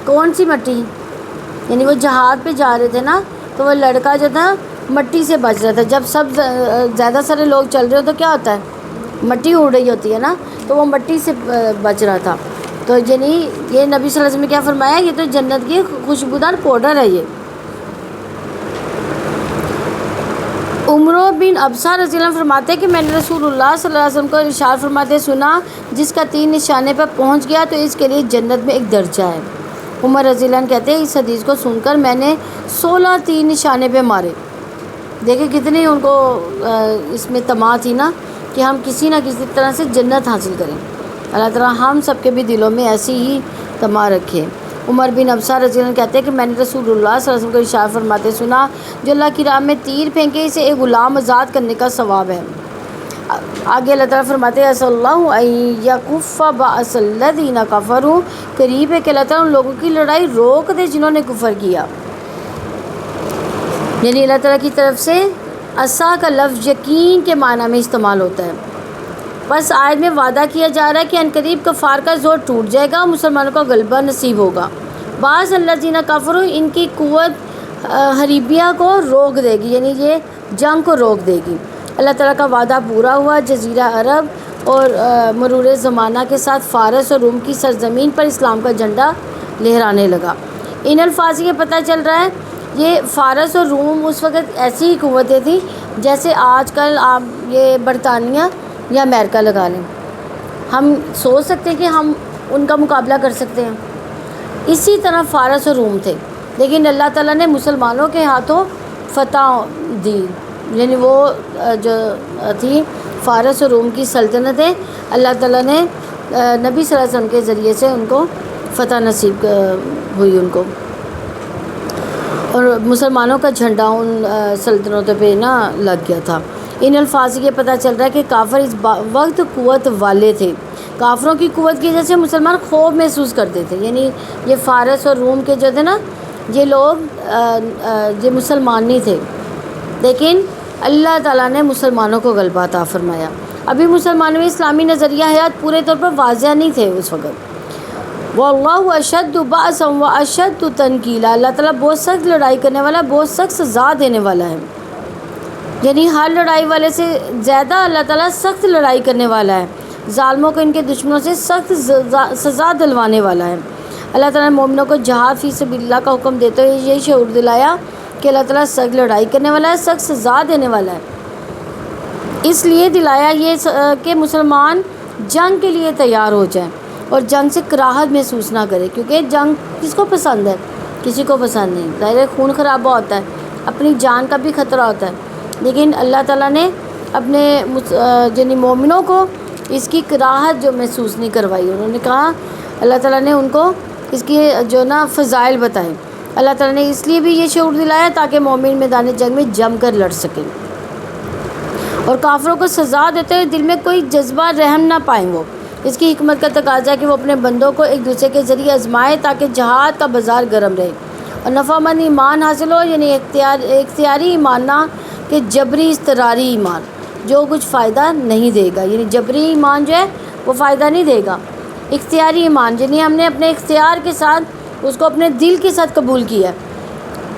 کون سی مٹی؟ یعنی وہ جہاد پہ جا رہے تھے نا، تو وہ لڑکا جو تھا مٹی سے بچ رہا تھا۔ جب سب زیادہ سارے لوگ چل رہے ہو تو کیا ہوتا ہے، مٹی اڑ رہی ہوتی ہے نا، تو وہ مٹی سے بچ رہا تھا۔ تو یعنی یہ نبی صلی اللہ علیہ وسلم نے کیا فرمایا، یہ تو جنت کی خوشبودار پاؤڈر ہے۔ یہ عمرو بن ابسہ رضی اللہ عنہ فرماتے ہیں کہ میں نے رسول اللہ صلی اللہ علیہ وسلم کو ارشاد فرماتے سنا، جس کا تین نشانے پر پہنچ گیا تو اس کے لیے جنت میں ایک درجہ ہے۔ عمر رضی اللہ عنہ کہتے ہیں اس حدیث کو سن کر میں نے 16 تین نشانے پہ مارے۔ دیکھیں کتنی ان کو اس میں طمع تھی نا کہ ہم کسی نہ کسی طرح سے جنت حاصل کریں۔ اللہ تعالیٰ ہم سب کے بھی دلوں میں ایسی ہی طمع رکھے۔ عمر بن ابسہ رضی اللہ عنہ کہتے ہیں کہ میں نے رسول اللہ صلی اللہ علیہ وسلم کو ارشاد فرماتے سنا، جو اللہ کی راہ میں تیر پھینکے اسے ایک غلام آزاد کرنے کا ثواب ہے۔ آگے اللہ تعالیٰ فرماتے ہیں صلی اللہ ان یکف باس الذین کفروا، قریب ہے کہ اللہ تعالیٰ ان لوگوں کی لڑائی روک دے جنہوں نے کفر کیا۔ یعنی اللہ تعالیٰ کی طرف سے عصا کا لفظ یقین کے معنی میں استعمال ہوتا ہے۔ بس آیت میں وعدہ کیا جا رہا ہے کہ عنقریب کفار کا زور ٹوٹ جائے گا، مسلمانوں کا غلبہ نصیب ہوگا۔ بعض الذین کفروا، ان کی قوت حریبیہ کو روک دے گی، یعنی یہ جنگ کو روک دے گی۔ اللہ تعالیٰ کا وعدہ پورا ہوا، جزیرہ عرب اور مرور زمانہ کے ساتھ فارس اور روم کی سرزمین پر اسلام کا جھنڈا لہرانے لگا۔ ان الفاظ یہ پتہ چل رہا ہے یہ فارس اور روم اس وقت ایسی ہی قوتیں تھیں جیسے آج کل آپ یہ برطانیہ یا امریکہ لگا لیں۔ ہم سوچ سکتے ہیں کہ ہم ان کا مقابلہ کر سکتے ہیں، اسی طرح فارس اور روم تھے، لیکن اللہ تعالیٰ نے مسلمانوں کے ہاتھوں فتح دی۔ یعنی وہ جو تھی فارس اور روم کی سلطنتیں، اللہ تعالیٰ نے نبی صلی اللہ علیہ وسلم کے ذریعے سے ان کو فتح نصیب ہوئی ان کو، اور مسلمانوں کا جھنڈا ان سلطنتوں پہ نا لگ گیا تھا۔ ان الفاظ سے یہ پتہ چل رہا ہے کہ کافر اس وقت قوت والے تھے۔ کافروں کی قوت کی وجہ سے مسلمان خوف محسوس کرتے تھے۔ یعنی یہ فارس اور روم کے جو تھے نا، یہ لوگ یہ مسلمان نہیں تھے، لیکن اللہ تعالیٰ نے مسلمانوں کو غلبہ عطا فرمایا۔ ابھی مسلمانوں میں اسلامی نظریہ حیات پورے طور پر واضح نہیں تھے اس وقت۔ واللہ اشد بأسا واشد تنکیلا، اللہ تعالیٰ بہت سخت لڑائی کرنے والا، بہت سخت سزا دینے والا ہے۔ یعنی ہر لڑائی والے سے زیادہ اللہ تعالیٰ سخت لڑائی کرنے والا ہے، ظالموں کو ان کے دشمنوں سے سخت سزا دلوانے والا ہے۔ اللہ تعالیٰ نے مومنوں کو جہاد فی سبیل اللہ کا حکم دیتے ہوئے یہی شعور دلایا کہ اللہ تعالیٰ سخت لڑائی کرنے والا ہے، سخت سزا دینے والا ہے۔ اس لیے دلایا یہ کہ مسلمان جنگ کے لیے تیار ہو جائیں اور جنگ سے کراہت محسوس نہ کرے، کیونکہ جنگ کس کو پسند ہے؟ کسی کو پسند نہیں۔ ظاہر خون خرابہ ہوتا ہے، اپنی جان کا بھی خطرہ ہوتا ہے، لیکن اللہ تعالیٰ نے اپنے یعنی مومنوں کو اس کی کراہت جو محسوس نہیں کروائی۔ انہوں نے کہا، اللہ تعالیٰ نے ان کو اس کی جو نا فضائل بتائے۔ اللہ تعالیٰ نے اس لیے بھی یہ شعور دلایا تاکہ مومن میدان جنگ میں جم کر لڑ سکیں اور کافروں کو سزا دیتے ہوئے دل میں کوئی جذبہ رحم نہ پائیں۔ وہ اس کی حکمت کا تقاضا ہے کہ وہ اپنے بندوں کو ایک دوسرے کے ذریعے آزمائے تاکہ جہاد کا بازار گرم رہے اور نفع مند ایمان حاصل ہو، یعنی اختیاری ایمان نہ کہ جبری اضطراری ایمان جو کچھ فائدہ نہیں دے گا۔ یعنی جبری ایمان جو ہے وہ فائدہ نہیں دے گا۔ اختیاری ایمان یعنی ہم نے اپنے اختیار کے ساتھ اس کو اپنے دل کے ساتھ قبول کیا،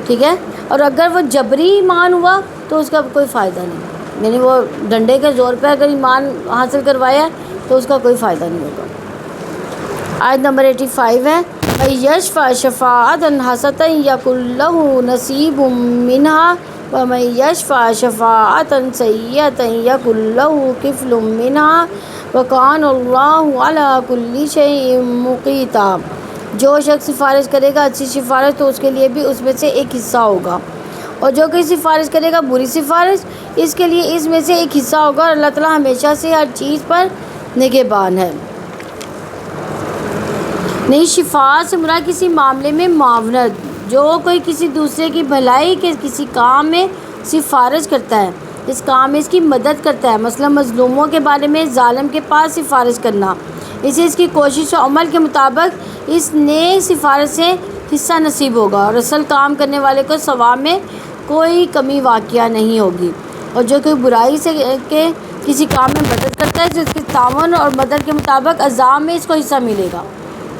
ٹھیک ہے، اور اگر وہ جبری ایمان ہوا تو اس کا کوئی فائدہ نہیں، یعنی وہ ڈنڈے کے زور پہ اگر ایمان حاصل کروایا تو اس کا کوئی فائدہ نہیں ہوگا۔ آیت نمبر 85 ہے، یشفع شفاعۃ حسنۃ یکن لہ نصیب منہا ومن یشفع شفاعۃ سیئۃ یکن لہ کفل منہا وکان اللہ علی کل شیء مقیتا۔ جو شخص سفارش کرے گا اچھی سفارش تو اس کے لیے بھی اس میں سے ایک حصہ ہوگا، اور جو کوئی سفارش کرے گا بری سفارش اس کے لیے اس میں سے ایک حصہ ہوگا، اور اللہ تعالیٰ ہمیشہ سے ہر چیز پر نگہبان ہے۔ نہیں، شفاعت سے مراد کسی معاملے میں معاونت، جو کوئی کسی دوسرے کی بھلائی کے کسی کام میں سفارش کرتا ہے، اس کام میں اس کی مدد کرتا ہے، مثلا مظلوموں کے بارے میں ظالم کے پاس سفارش کرنا، اسے اس کی کوشش و عمل کے مطابق اس نیک سفارش سے حصہ نصیب ہوگا، اور اصل کام کرنے والے کو ثواب میں کوئی کمی واقعہ نہیں ہوگی۔ اور جو کوئی برائی سے کے کسی کام میں مدد کرتا ہے تو اس کے تعاون اور مدد کے مطابق عذاب میں اس کو حصہ ملے گا۔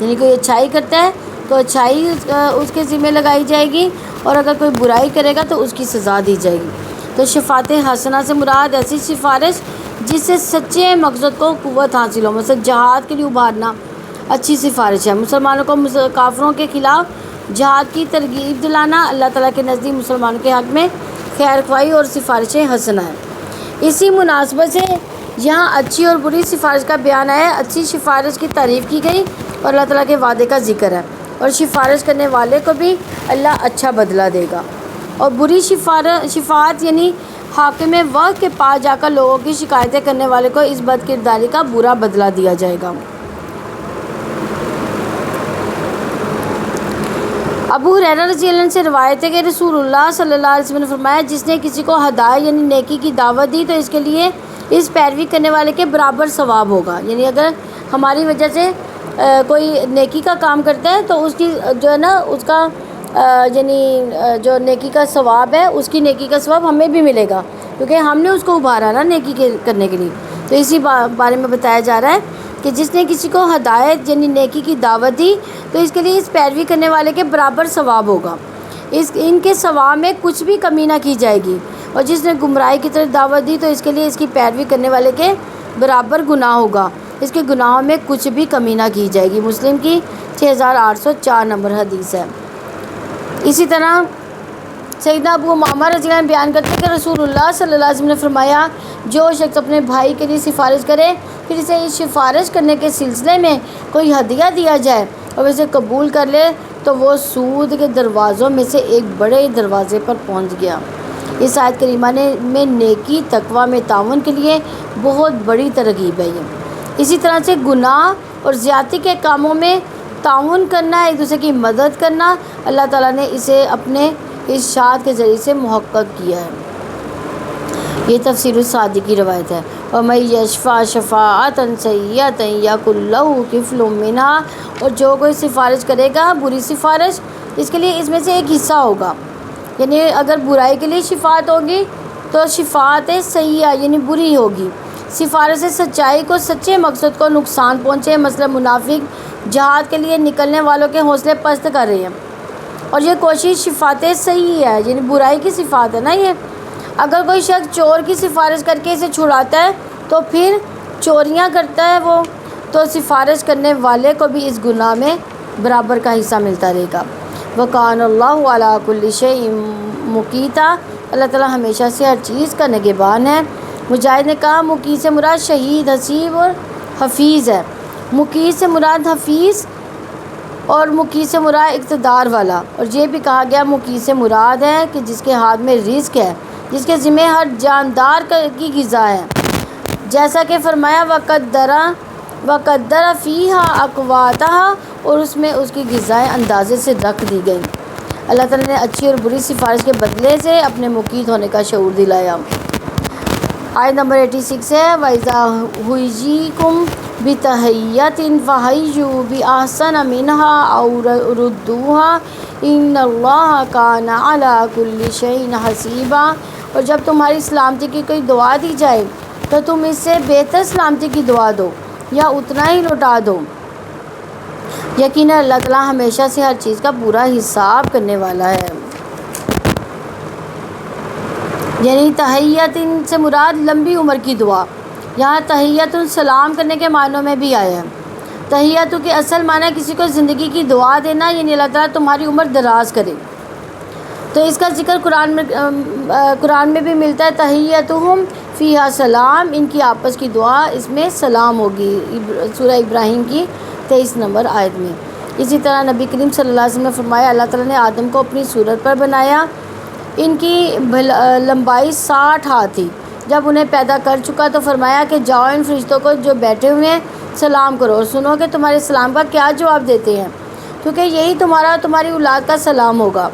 یعنی کوئی اچھائی کرتا ہے تو اچھائی اس کے ذمہ لگائی جائے گی، اور اگر کوئی برائی کرے گا تو اس کی سزا دی جائے گی۔ تو شفاعت حسنہ سے مراد ایسی سفارش جس سے سچے مقصد کو قوت حاصل ہو، مثلا جہاد کے لیے ابھارنا اچھی سفارش ہے، مسلمانوں کو کافروں کے خلاف جہاد کی ترغیب دلانا اللہ تعالیٰ کے نزدیک مسلمانوں کے حق میں خیر خواہی اور سفارش حسنہ ہے۔ اسی مناسبت سے یہاں اچھی اور بری سفارش کا بیان ہے۔ اچھی سفارش کی تعریف کی گئی اور اللہ تعالیٰ کے وعدے کا ذکر ہے، اور سفارش کرنے والے کو بھی اللہ اچھا بدلہ دے گا۔ اور بری شفاعت یعنی حاکم وقت کے پاس جا کر لوگوں کی شکایتیں کرنے والے کو اس بد کرداری کا برا بدلہ دیا جائے گا۔ ابو ہریرہ رضی اللہ عنہ سے روایت ہے کہ رسول اللہ صلی اللہ علیہ وسلم نے فرمایا، جس نے کسی کو ہدایت یعنی نیکی کی دعوت دی تو اس کے لیے اس پیروی کرنے والے کے برابر ثواب ہوگا۔ یعنی اگر ہماری وجہ سے کوئی نیکی کا کام کرتا ہے تو اس کی جو ہے نا اس کا یعنی جو نیکی کا ثواب ہے اس کی نیکی کا ثواب ہمیں بھی ملے گا، کیونکہ ہم نے اس کو ابھارا نا نیکی کرنے کے لیے۔ تو اسی بارے میں بتایا جا رہا ہے کہ جس نے کسی کو ہدایت یعنی نیکی کی دعوت دی تو اس کے لیے اس پیروی کرنے والے کے برابر ثواب ہوگا، ان کے ثواب میں کچھ بھی کمی نہ کی جائے گی، اور جس نے گمراہی کی طرف دعوت دی تو اس کے لیے اس کی پیروی کرنے والے کے برابر گناہ ہوگا، اس کے گناہوں میں کچھ بھی کمی نہ کی جائے گی۔ مسلم کی 6804 نمبر حدیث ہے۔ اسی طرح سیدنا ابو امامہ رضی اللہ عنہ بیان کرتے ہیں کہ رسول اللہ صلی اللہ علیہ وسلم نے فرمایا، جو شخص اپنے بھائی کے لیے سفارش کرے پھر اسے اس سفارش کرنے کے سلسلے میں کوئی ہدیہ دیا جائے اور اسے قبول کر لے تو وہ سود کے دروازوں میں سے ایک بڑے دروازے پر پہنچ گیا۔ اس آیت کریمہ میں نیکی تقویٰ میں تعاون کے لیے بہت بڑی ترغیب ہے یہ۔ اسی طرح سے گناہ اور زیادتی کے کاموں میں تعاون کرنا، ایک دوسرے کی مدد کرنا، اللہ تعالیٰ نے اسے اپنے ارشاد کے ذریعے سے محقق کیا ہے۔ یہ تفسیر الصادی کی روایت ہے۔ وَمَن یشفع شفاعۃ سیئۃ یکن لہ کفل منہا، اور جو کوئی سفارش کرے گا بری سفارش اس کے لیے اس میں سے ایک حصہ ہوگا۔ یعنی اگر برائی کے لیے شفاعت ہوگی تو شفاعت سیئہ یعنی بری ہوگی۔ سفارش سے سچائی کو سچے مقصد کو نقصان پہنچے، مثلا منافق جہاد کے لیے نکلنے والوں کے حوصلے پست کر رہے ہیں، اور یہ کوشش شفاعت صحیح ہے، یعنی برائی کی صفات ہے نا یہ۔ اگر کوئی شخص چور کی سفارش کر کے اسے چھڑاتا ہے تو پھر چوریاں کرتا ہے وہ، تو سفارش کرنے والے کو بھی اس گناہ میں برابر کا حصہ ملتا رہے گا۔ وَكَانَ اللَّهُ عَلَىٰ كُلِّ شَيْءٍ مُقِیتًا، اللہ تعالیٰ ہمیشہ سے ہر چیز کا نگہبان ہے۔ مجاہد نے کہا مقیت سے مراد شہید، حسیب اور حفیظ ہے۔ مقیت سے مراد حفیظ اور مقیت سے مراد اقتدار والا، اور یہ بھی کہا گیا مقیت سے مراد ہے کہ جس کے ہاتھ میں رزق ہے، جس کے ذمہ ہر جاندار کی غذا ہے، جیسا کہ فرمایا وَقَدَّرَ فِيهَا أَقْوَاتَهَا، اور اس میں اس کی غذائیں اندازے سے رکھ دی گئیں۔ اللہ تعالیٰ نے اچھی اور بری سفارش کے بدلے سے اپنے مقیت ہونے کا شعور دلایا۔ آیت نمبر 86 ہے وَإِذَا حُيِّيتُم بِتَحِيَّةٍ فَحَيُّوا بِأَحْسَنَ مِنْهَا أَوْ رُدُّوهَا إِنَّ اللَّهَ كَانَ عَلَىٰ كُلِّ شَيْءٍ حَسِيبًا، اور جب تمہاری سلامتی کی کوئی دعا دی جائے تو تم اس سے بہتر سلامتی کی دعا دو یا اتنا ہی لوٹا دو، یقیناً اللہ تعالیٰ ہمیشہ سے ہر چیز کا پورا حساب کرنے والا ہے۔ یعنی تحیتن سے مراد لمبی عمر کی دعا، یہاں تحیتن سلام کرنے کے معنوں میں بھی آیا ہے۔ تحیتو کے اصل معنی کسی کو زندگی کی دعا دینا، یعنی اللہ تعالیٰ تمہاری عمر دراز کرے۔ تو اس کا ذکر قرآن میں بھی ملتا ہے، تحیتہم فیہا سلام، ان کی آپس کی دعا اس میں سلام ہوگی، سورہ ابراہیم کی 23 نمبر آیت میں۔ اسی طرح نبی کریم صلی اللہ علیہ وسلم نے فرمایا اللہ تعالیٰ نے آدم کو اپنی صورت پر بنایا، ان کی لمبائی 60 ہاتھ تھی۔ جب انہیں پیدا کر چکا تو فرمایا کہ جاؤ ان فرشتوں کو جو بیٹھے ہوئے ہیں سلام کرو اور سنو کہ تمہارے سلام کا کیا جواب دیتے ہیں، کیونکہ یہی تمہارا اور تمہاری اولاد کا سلام ہوگا۔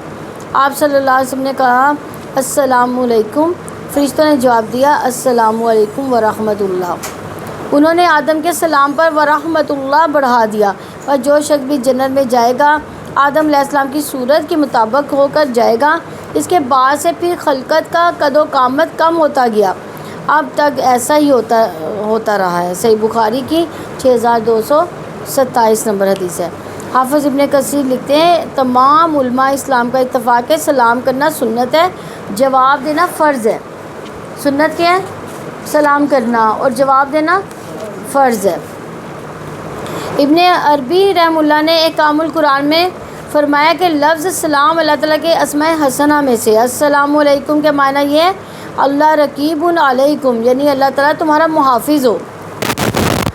آپ صلی اللہ علیہ وسلم نے کہا السلام علیکم، فرشتوں نے جواب دیا السلام علیکم ورحمۃ اللہ۔ انہوں نے آدم کے سلام پر ورحمۃ اللہ بڑھا دیا، اور جو شخص بھی جنت میں جائے گا آدم علیہ السلام کی صورت کے مطابق ہو کر جائے گا۔ اس کے بعد سے پھر خلقت کا قد و قامت کم ہوتا گیا، اب تک ایسا ہی ہوتا رہا ہے۔ صحیح بخاری کی 6227 نمبر حدیث ہے۔ حافظ ابن کثیر لکھتے ہیں تمام علماء اسلام کا اتفاق ہے سلام کرنا سنت ہے، جواب دینا فرض ہے۔ سنت کیا ہے؟ سلام کرنا، اور جواب دینا فرض ہے۔ ابن عربی رحمہ اللہ نے احکام القرآن میں فرمایا کہ لفظ سلام اللہ تعالیٰ کے اسماء حسنہ میں سے۔ السلام علیکم کے معنی یہ ہے اللہ رقیب علیکم، یعنی اللہ تعالیٰ تمہارا محافظ ہو۔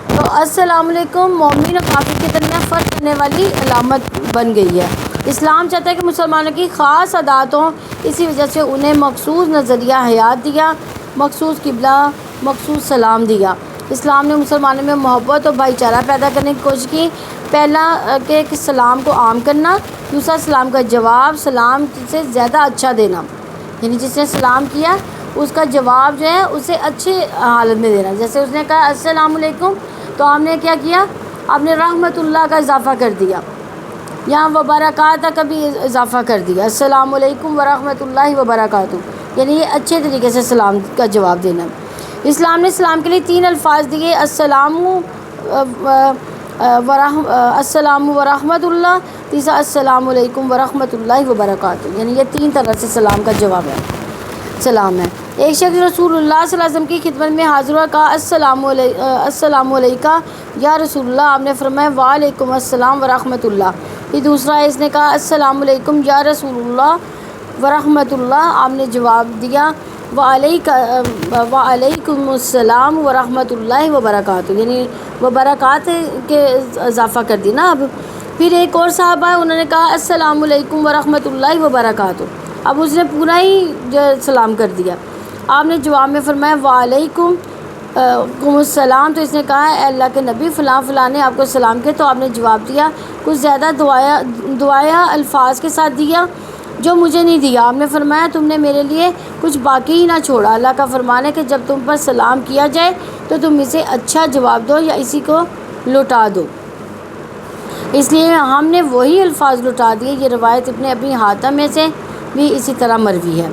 تو السلام علیکم مومن اور کافر کے درمیان فرق کرنے والی علامت بن گئی ہے۔ اسلام چاہتا ہے کہ مسلمانوں کی خاص عادات ہوں، اسی وجہ سے انہیں مخصوص نظریہ حیات دیا، مخصوص قبلہ، مخصوص سلام دیا۔ اسلام نے مسلمانوں میں محبت اور بھائی چارہ پیدا کرنے کی کوشش کی۔ پہلا کہ سلام کو عام کرنا، دوسرا سلام کا جواب سلام سے زیادہ اچھا دینا، یعنی جس نے سلام کیا اس کا جواب جو ہے اسے اچھی حالت میں دینا۔ جیسے اس نے کہا السلام علیکم تو آپ نے کیا کیا؟ آپ نے رحمت اللہ کا اضافہ کر دیا، یہاں وبرکاتہ کا بھی اضافہ کر دیا، السلام علیکم ورحمۃ اللہ وبرکاتہ، یعنی یہ اچھے طریقے سے سلام کا جواب دینا۔ اسلام نے سلام کے لیے 3 الفاظ دیے، السلام ورحمۃ اللہ، تیسرا السلام علیکم ورحمۃ اللہ وبرکاتہ، یعنی یہ 3 طرح سے سلام کا جواب ہے، سلام ہے۔ ایک شخص رسول اللہ صلی اللہ علیہ وسلم کی خدمت میں حاضر ہوا، کہا السلام علیکم یا رسول اللہ، آپ نے فرمایا وعلیکم السلام ورحمۃ اللہ۔ یہ دوسرا ہے، اس نے کہا السلام علیکم یا رسول اللہ ورحمۃ اللہ، آپ نے جواب دیا وعلیکم السلام ورحمۃ اللہ وبرکاتہ، یعنی وبرکات کے اضافہ کر دی نا۔ اب پھر ایک اور صحابہ ہے، انہوں نے کہا السلام علیکم ورحمۃ اللہ وبرکاتہ، اب اس نے پورا ہی سلام کر دیا۔ آپ نے جواب میں فرمایا وعلیکم السلام، تو اس نے کہا اے اللہ کے نبی فلاں فلاں نے آپ کو سلام کیا، تو آپ نے جواب دیا کچھ زیادہ دعایا الفاظ کے ساتھ دیا جو مجھے نہیں دیا۔ آپ نے فرمایا تم نے میرے لیے کچھ باقی ہی نہ چھوڑا۔ اللہ کا فرمان ہے کہ جب تم پر سلام کیا جائے تو تم اسے اچھا جواب دو یا اسی کو لوٹا دو، اس لیے ہم نے وہی الفاظ لوٹا دیے۔ یہ روایت ابن ابی حاتم میں سے بھی اسی طرح مروی ہے۔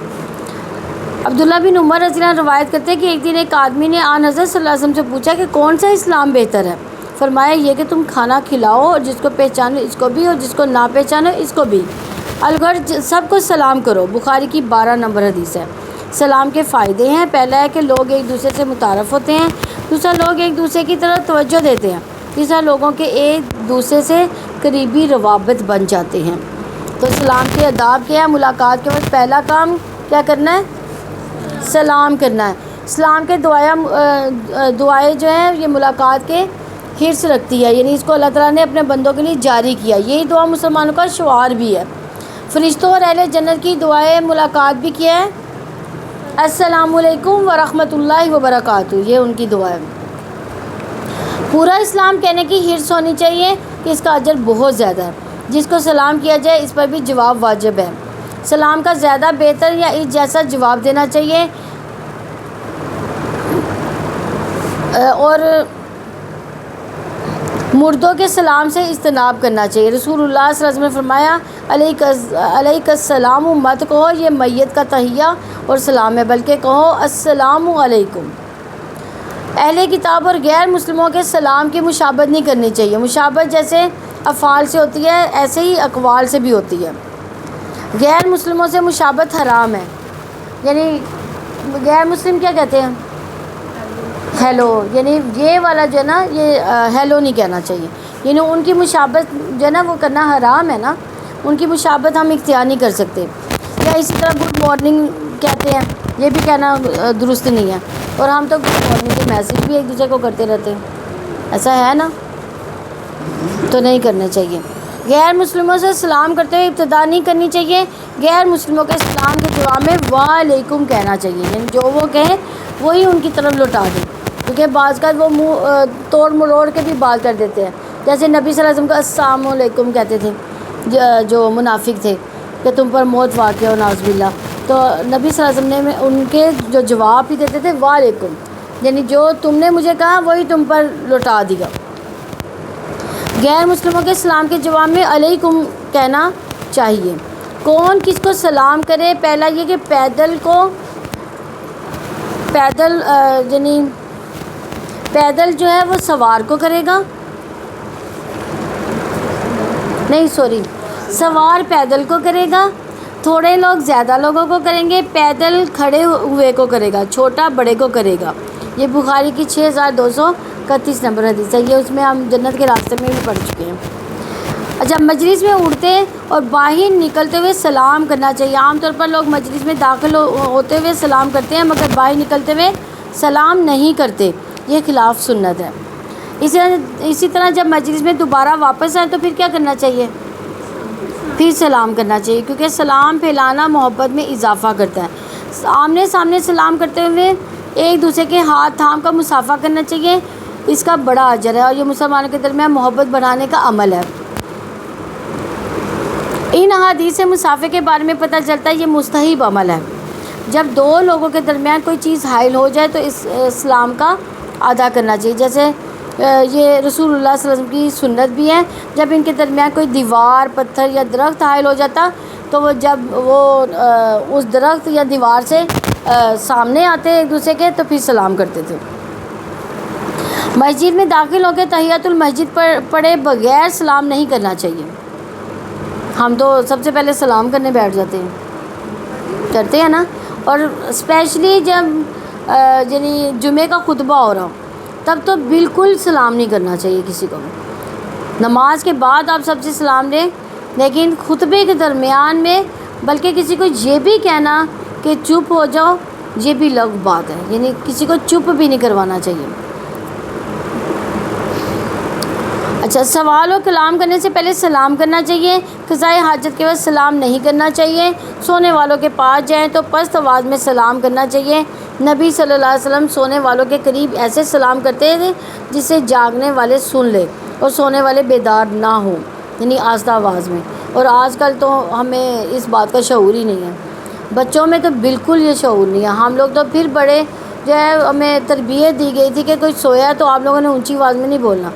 عبداللہ بن عمر رضی اللہ عنہ روایت کرتے ہیں کہ ایک دن ایک آدمی نے آن حضرت صلی اللہ علیہ وسلم سے پوچھا کہ کون سا اسلام بہتر ہے؟ فرمایا یہ کہ تم کھانا کھلاؤ اور جس کو پہچانو اس کو بھی اور جس کو نہ پہچانو اس کو بھی، الغرض سب کو سلام کرو۔ بخاری کی 12 نمبر حدیث ہے۔ سلام کے فائدے ہیں، پہلا ہے کہ لوگ ایک دوسرے سے متعارف ہوتے ہیں، دوسرا لوگ ایک دوسرے کی طرف توجہ دیتے ہیں، تیسرا لوگوں کے ایک دوسرے سے قریبی روابط بن جاتے ہیں۔ تو سلام کے آداب کیا ہے؟ ملاقات کے وقت پہلا کام کیا کرنا ہے؟ سلام کرنا ہے۔ اسلام کے دعائیں جو ہیں یہ ملاقات کے حرص رکھتی ہے، یعنی اس کو اللہ تعالیٰ نے اپنے بندوں کے لیے جاری کیا۔ یہی دعا مسلمانوں کا شعار بھی ہے۔ فرشتوں اور اہل جنت کی دعائیں ملاقات بھی کیا ہے؟ السلام علیکم ورحمۃ اللہ وبرکاتہ، یہ ان کی دعا ہے۔ پورا اسلام کہنے کی حرص ہونی چاہیے کہ اس کا اجر بہت زیادہ ہے۔ جس کو سلام کیا جائے اس پر بھی جواب واجب ہے۔ سلام کا زیادہ بہتر یا اس جیسا جواب دینا چاہیے، اور مردوں کے سلام سے اجتناب کرنا چاہیے۔ رسول اللہ صلی اللہ علیہ وسلم نے فرمایا علیک السلام مت کہو یہ میت کا تحیہ اور سلام ہے، بلکہ کہو السلام علیکم۔ اہل کتاب اور غیر مسلموں کے سلام کی مشابہت نہیں کرنی چاہیے۔ مشابہت جیسے افعال سے ہوتی ہے ایسے ہی اقوال سے بھی ہوتی ہے۔ غیر مسلموں سے مشابہت حرام ہے، یعنی غیر مسلم کیا کہتے ہیں؟ ہیلو، یعنی یہ والا جو ہے نا یہ ہیلو نہیں کہنا چاہیے، یعنی ان کی مشابہت جو ہے نا وہ کرنا حرام ہے نا، ان کی مشابہت ہم اختیار نہیں کر سکتے۔ یا اسی طرح گڈ مارننگ کہتے ہیں، یہ بھی کہنا درست نہیں ہے، اور ہم تو گڈ مارننگ کے میسیج بھی ایک دوسرے کو کرتے رہتے ہیں، ایسا ہے نا، تو نہیں کرنا چاہیے۔ غیر مسلموں سے سلام کرتے ہوئے ابتدا نہیں کرنی چاہیے، غیر مسلموں کے سلام کے جواب میں وعلیکم کہنا چاہیے، یعنی جو وہ کہیں وہی ان کی طرف لوٹا دیں، کیونکہ بعض کا وہ منہ توڑ مروڑ کے بھی بات کر دیتے ہیں، جیسے نبی صلی اللہ علیہ وسلم کا السلام علیکم کہتے تھے جو منافق تھے کہ تم پر موت واقع ہو نعوذ باللہ، تو نبی صلی اللہ علیہ وسلم نے ان کے جو جواب بھی دیتے تھے وعلیکم، یعنی جو تم نے مجھے کہا وہی تم پر لوٹا دیا۔ غیر مسلموں کے سلام کے جواب میں علیکم کہنا چاہیے۔ کون کس کو سلام کرے؟ پہلا یہ کہ پیدل جو ہے وہ سوار کو کرے گا، سوار پیدل کو کرے گا، تھوڑے لوگ زیادہ لوگوں کو کریں گے، پیدل کھڑے ہوئے کو کرے گا، چھوٹا بڑے کو کرے گا۔ یہ بخاری کی 6231 نمبر حدیث ہے، یہ اس میں ہم جنت کے راستے میں بھی پڑھ چکے ہیں۔ اچھا، مجلس میں اٹھتے اور باہر نکلتے ہوئے سلام کرنا چاہیے۔ عام طور پر لوگ مجلس میں داخل ہوتے ہوئے سلام کرتے ہیں مگر باہر نکلتے ہوئے سلام نہیں کرتے، یہ خلاف سنت ہے۔ اسی طرح جب مجلس میں دوبارہ واپس آئے تو پھر کیا کرنا چاہیے؟ پھر سلام کرنا چاہیے، کیونکہ سلام پھیلانا محبت میں اضافہ کرتا ہے۔ آمنے سامنے سلام کرتے ہوئے ایک دوسرے کے ہاتھ تھام کر مصافحہ کرنا چاہیے، اس کا بڑا اجر ہے اور یہ مسلمانوں کے درمیان محبت بڑھانے کا عمل ہے۔ ان احادیث سے مصافحے کے بارے میں پتہ چلتا ہے یہ مستحب عمل ہے۔ جب دو لوگوں کے درمیان کوئی چیز حائل ہو جائے تو اس سلام کا ادا کرنا چاہیے، جیسے یہ رسول اللہ صلی اللہ علیہ وسلم کی سنت بھی ہے، جب ان کے درمیان کوئی دیوار، پتھر یا درخت حائل ہو جاتا تو جب وہ اس درخت یا دیوار سے سامنے آتے ایک دوسرے کے تو پھر سلام کرتے تھے۔ مسجد میں داخل ہو کے تحیۃ المسجد پڑھے بغیر سلام نہیں کرنا چاہیے۔ ہم تو سب سے پہلے سلام کرنے بیٹھ جاتے ہیں نا، اور اسپیشلی جب یعنی جمعے کا خطبہ ہو رہا ہو تب تو بالکل سلام نہیں کرنا چاہیے کسی کو بھی۔ نماز کے بعد آپ سب سے سلام لیں، لیکن خطبے کے درمیان میں بلکہ کسی کو یہ بھی کہنا کہ چپ ہو جاؤ یہ بھی لغو بات ہے، یعنی کسی کو چپ بھی نہیں کروانا چاہیے۔ اچھا، سوال و کلام کرنے سے پہلے سلام کرنا چاہیے، قضائے حاجت کے وقت سلام نہیں کرنا چاہیے، سونے والوں کے پاس جائیں تو پست آواز میں سلام کرنا چاہیے۔ نبی صلی اللہ علیہ وسلم سونے والوں کے قریب ایسے سلام کرتے تھے جسے جاگنے والے سن لے اور سونے والے بیدار نہ ہوں، یعنی آہستہ آواز میں۔ اور آج کل تو ہمیں اس بات کا شعور ہی نہیں ہے، بچوں میں تو بالکل یہ شعور نہیں ہے۔ ہم لوگ تو پھر بڑے جو ہے ہمیں تربیت دی گئی تھی کہ کوئی سویا تو آپ لوگوں نے اونچی آواز میں نہیں بولنا،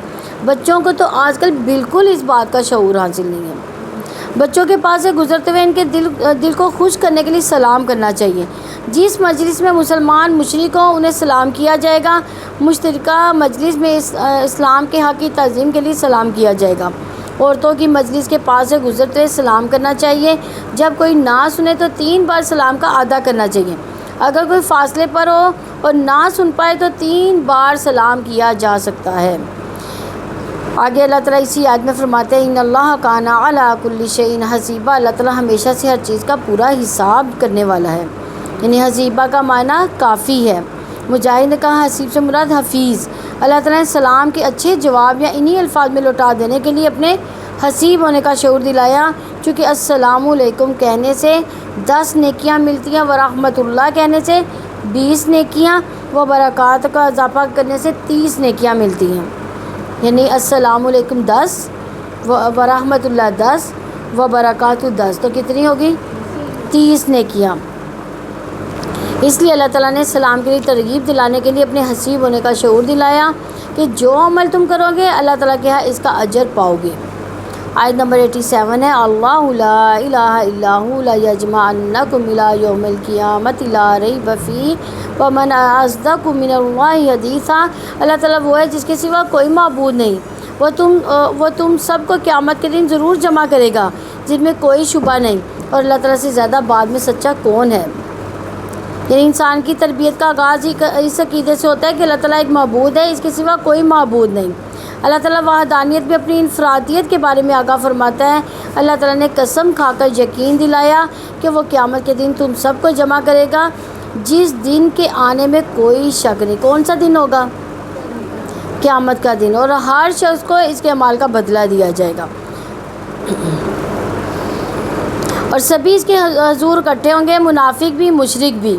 بچوں کو تو آج کل بالکل اس بات کا شعور حاصل نہیں ہے۔ بچوں کے پاس سے گزرتے ہوئے ان کے دل کو خوش کرنے کے لیے سلام کرنا چاہیے۔ جس مجلس میں مسلمان مشرک ہوں انہیں سلام کیا جائے گا، مشترکہ مجلس میں اسلام کے حق کی تعظیم کے لیے سلام کیا جائے گا۔ عورتوں کی مجلس کے پاس سے گزرتے ہوئے سلام کرنا چاہیے، جب کوئی نہ سنے تو 3 بار سلام کا ادا کرنا چاہیے، اگر کوئی فاصلے پر ہو اور نہ سن پائے تو 3 بار سلام کیا جا سکتا ہے۔ آگے اللہ تعالیٰ اسی آیت میں فرماتے ہیں ان اللہ کان علی کل شیء حسیبا، اللہ تعالیٰ ہمیشہ سے ہر چیز کا پورا حساب کرنے والا ہے، یعنی حسیبہ کا معنی کافی ہے۔ مجاہد نے کہا حسیب سے مراد حفیظ۔ اللہ تعالیٰ نے سلام کے اچھے جواب یا انہی الفاظ میں لوٹا دینے کے لیے اپنے حسیب ہونے کا شعور دلایا، چونکہ السلام علیکم کہنے سے 10 نیکیاں ملتی ہیں، ورحمۃ اللہ کہنے سے 20 نیکیاں، و برکات کا اضافہ کرنے سے 30 نیکیاں ملتی ہیں، یعنی السلام علیکم 10، ورحمۃ اللہ 10، و برکات 10، تو کتنی ہوگی؟ 30 نیکیاں۔ اس لیے اللہ تعالیٰ نے سلام کے لیے ترغیب دلانے کے لیے اپنے حسیب ہونے کا شعور دلایا کہ جو عمل تم کرو گے اللہ تعالیٰ کے ہاں اس کا اجر پاؤ گے۔ آیت نمبر 87 ہے اللہ لا الہ الا هو لیجمعنکم الی یوم القیامۃ لا ریب فیہ ومن اصدق من اللہ حدیثا، اللہ تعالیٰ وہ ہے جس کے سوا کوئی معبود نہیں، وہ تم سب کو قیامت کے دن ضرور جمع کرے گا جن میں کوئی شبہ نہیں، اور اللہ تعالیٰ سے زیادہ بعد میں سچا کون ہے؟ یعنی انسان کی تربیت کا آغاز ہی اس عقیدے سے ہوتا ہے کہ اللہ تعالیٰ ایک معبود ہے، اس کے سوا کوئی معبود نہیں۔ اللہ تعالیٰ وحدانیت میں اپنی انفرادیت کے بارے میں آگاہ فرماتا ہے۔ اللہ تعالیٰ نے قسم کھا کر یقین دلایا کہ وہ قیامت کے دن تم سب کو جمع کرے گا، جس دن کے آنے میں کوئی شک نہیں۔ کون سا دن ہوگا؟ قیامت کا دن، اور ہر شخص کو اس کے اعمال کا بدلہ دیا جائے گا، اور سبھی اس کے حضور اکٹھے ہوں گے، منافق بھی مشرک بھی۔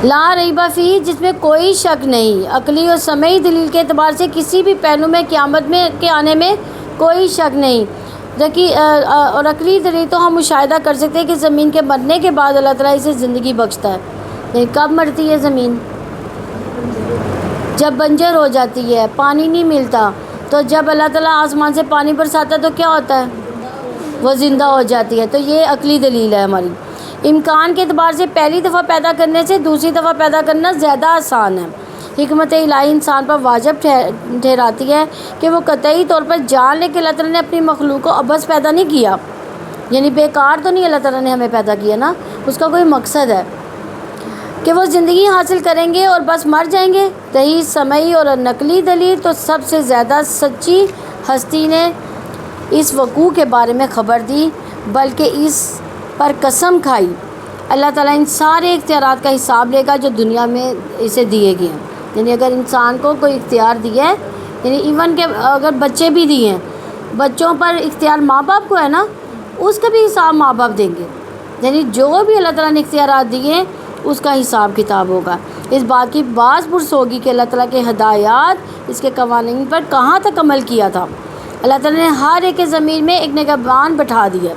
لا ریب فیہ، جس میں کوئی شک نہیں، عقلی اور سمعی دلیل کے اعتبار سے کسی بھی پہلو میں قیامت میں کے آنے میں کوئی شک نہیں۔ اور عقلی دلیل تو ہم مشاہدہ کر سکتے ہیں کہ زمین کے مرنے کے بعد اللہ تعالیٰ اسے زندگی بخشتا ہے۔ یعنی کب مرتی ہے زمین؟ جب بنجر ہو جاتی ہے، پانی نہیں ملتا، تو جب اللہ تعالیٰ آسمان سے پانی برساتا ہے تو کیا ہوتا ہے؟ وہ زندہ ہو جاتی ہے۔ تو یہ عقلی دلیل ہے ہماری۔ امکان کے اعتبار سے پہلی دفعہ پیدا کرنے سے دوسری دفعہ پیدا کرنا زیادہ آسان ہے۔ حکمت الہی انسان پر واجب ٹھہراتی ہے کہ وہ قطعی طور پر جان لے کہ اللہ تعالیٰ نے اپنی مخلوق کو عبث پیدا نہیں کیا، یعنی بیکار تو نہیں اللہ تعالیٰ نے ہمیں پیدا کیا نا، اس کا کوئی مقصد ہے کہ وہ زندگی حاصل کریں گے اور بس مر جائیں گے۔ صحیح سمعی اور نقلی دلیل تو سب سے زیادہ سچی ہستی نے اس وقوع کے بارے میں خبر دی، بلکہ اس پر قسم کھائی اللہ تعالیٰ ان سارے اختیارات کا حساب لے گا جو دنیا میں اسے دیے گئے ہیں۔ یعنی اگر انسان کو کوئی اختیار دیا ہے، یعنی ایون کہ اگر بچے بھی دیے ہیں، بچوں پر اختیار ماں باپ کو ہے نا، اس کا بھی حساب ماں باپ دیں گے۔ یعنی جو بھی اللہ تعالیٰ نے اختیارات دیے ہیں اس کا حساب کتاب ہوگا۔ اس بات کی باز پرس ہوگی کہ اللہ تعالیٰ کے ہدایات، اس کے قوانین پر کہاں تک عمل کیا تھا۔ اللہ تعالیٰ نے ہر ایک کے ضمیر میں ایک نگہبان بٹھا دیا۔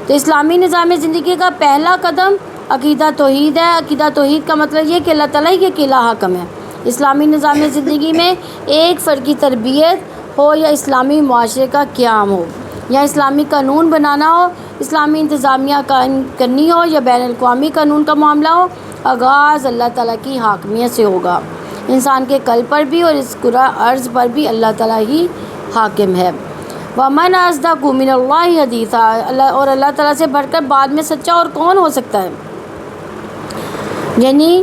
تو اسلامی نظام زندگی کا پہلا قدم عقیدہ توحید ہے۔ عقیدہ توحید کا مطلب یہ کہ اللہ تعالیٰ ہی اکیلا حاکم ہے۔ اسلامی نظام زندگی میں ایک فرد کی تربیت ہو یا اسلامی معاشرے کا قیام ہو، یا اسلامی قانون بنانا ہو، اسلامی انتظامیہ قائم کرنی ہو، یا بین الاقوامی قانون کا معاملہ ہو، آغاز اللہ تعالیٰ کی حاکمیت سے ہوگا۔ انسان کے قلب پر بھی اور اس کرۂ ارض پر بھی اللہ تعالیٰ ہی حاکم ہے۔ وَمَنْ أَصْدَقُ مِنَ اللَّهِ حَدِيثًا، اور اللہ تعالیٰ سے بڑھ کر بعد میں سچا اور کون ہو سکتا ہے؟ یعنی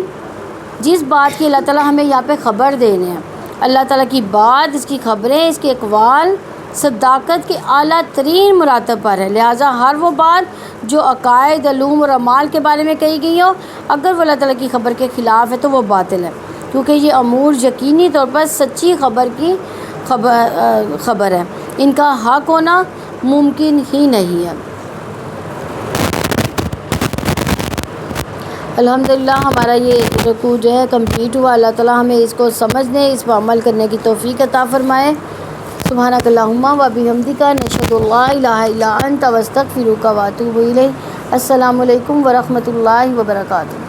جس بات کی اللہ تعالیٰ ہمیں یہاں پہ خبر دینے ہیں، اللہ تعالیٰ کی بات، اس کی خبریں، اس کے اقوال صداقت کے اعلیٰ ترین مراتب پر ہے۔ لہٰذا ہر وہ بات جو عقائد، علوم اور اعمال کے بارے میں کہی گئی ہو، اگر وہ اللہ تعالیٰ کی خبر کے خلاف ہے تو وہ باطل ہے، کیونکہ یہ امور یقینی طور پر سچی خبر کی خبر ہے، ان کا حق ہونا ممکن ہی نہیں ہے۔ الحمدللہ ہمارا یہ رکوع جو ہے کمپلیٹ ہوا۔ اللہ تعالیٰ ہمیں اس کو سمجھنے، اس پر عمل کرنے کی توفیق عطا فرمائے۔ سبحانک اللہم و بحمدک، نشہد ان لا الہ الا انت، نستغفرک و نتوب الیک۔ السلام علیکم ورحمۃ اللہ وبرکاتہ۔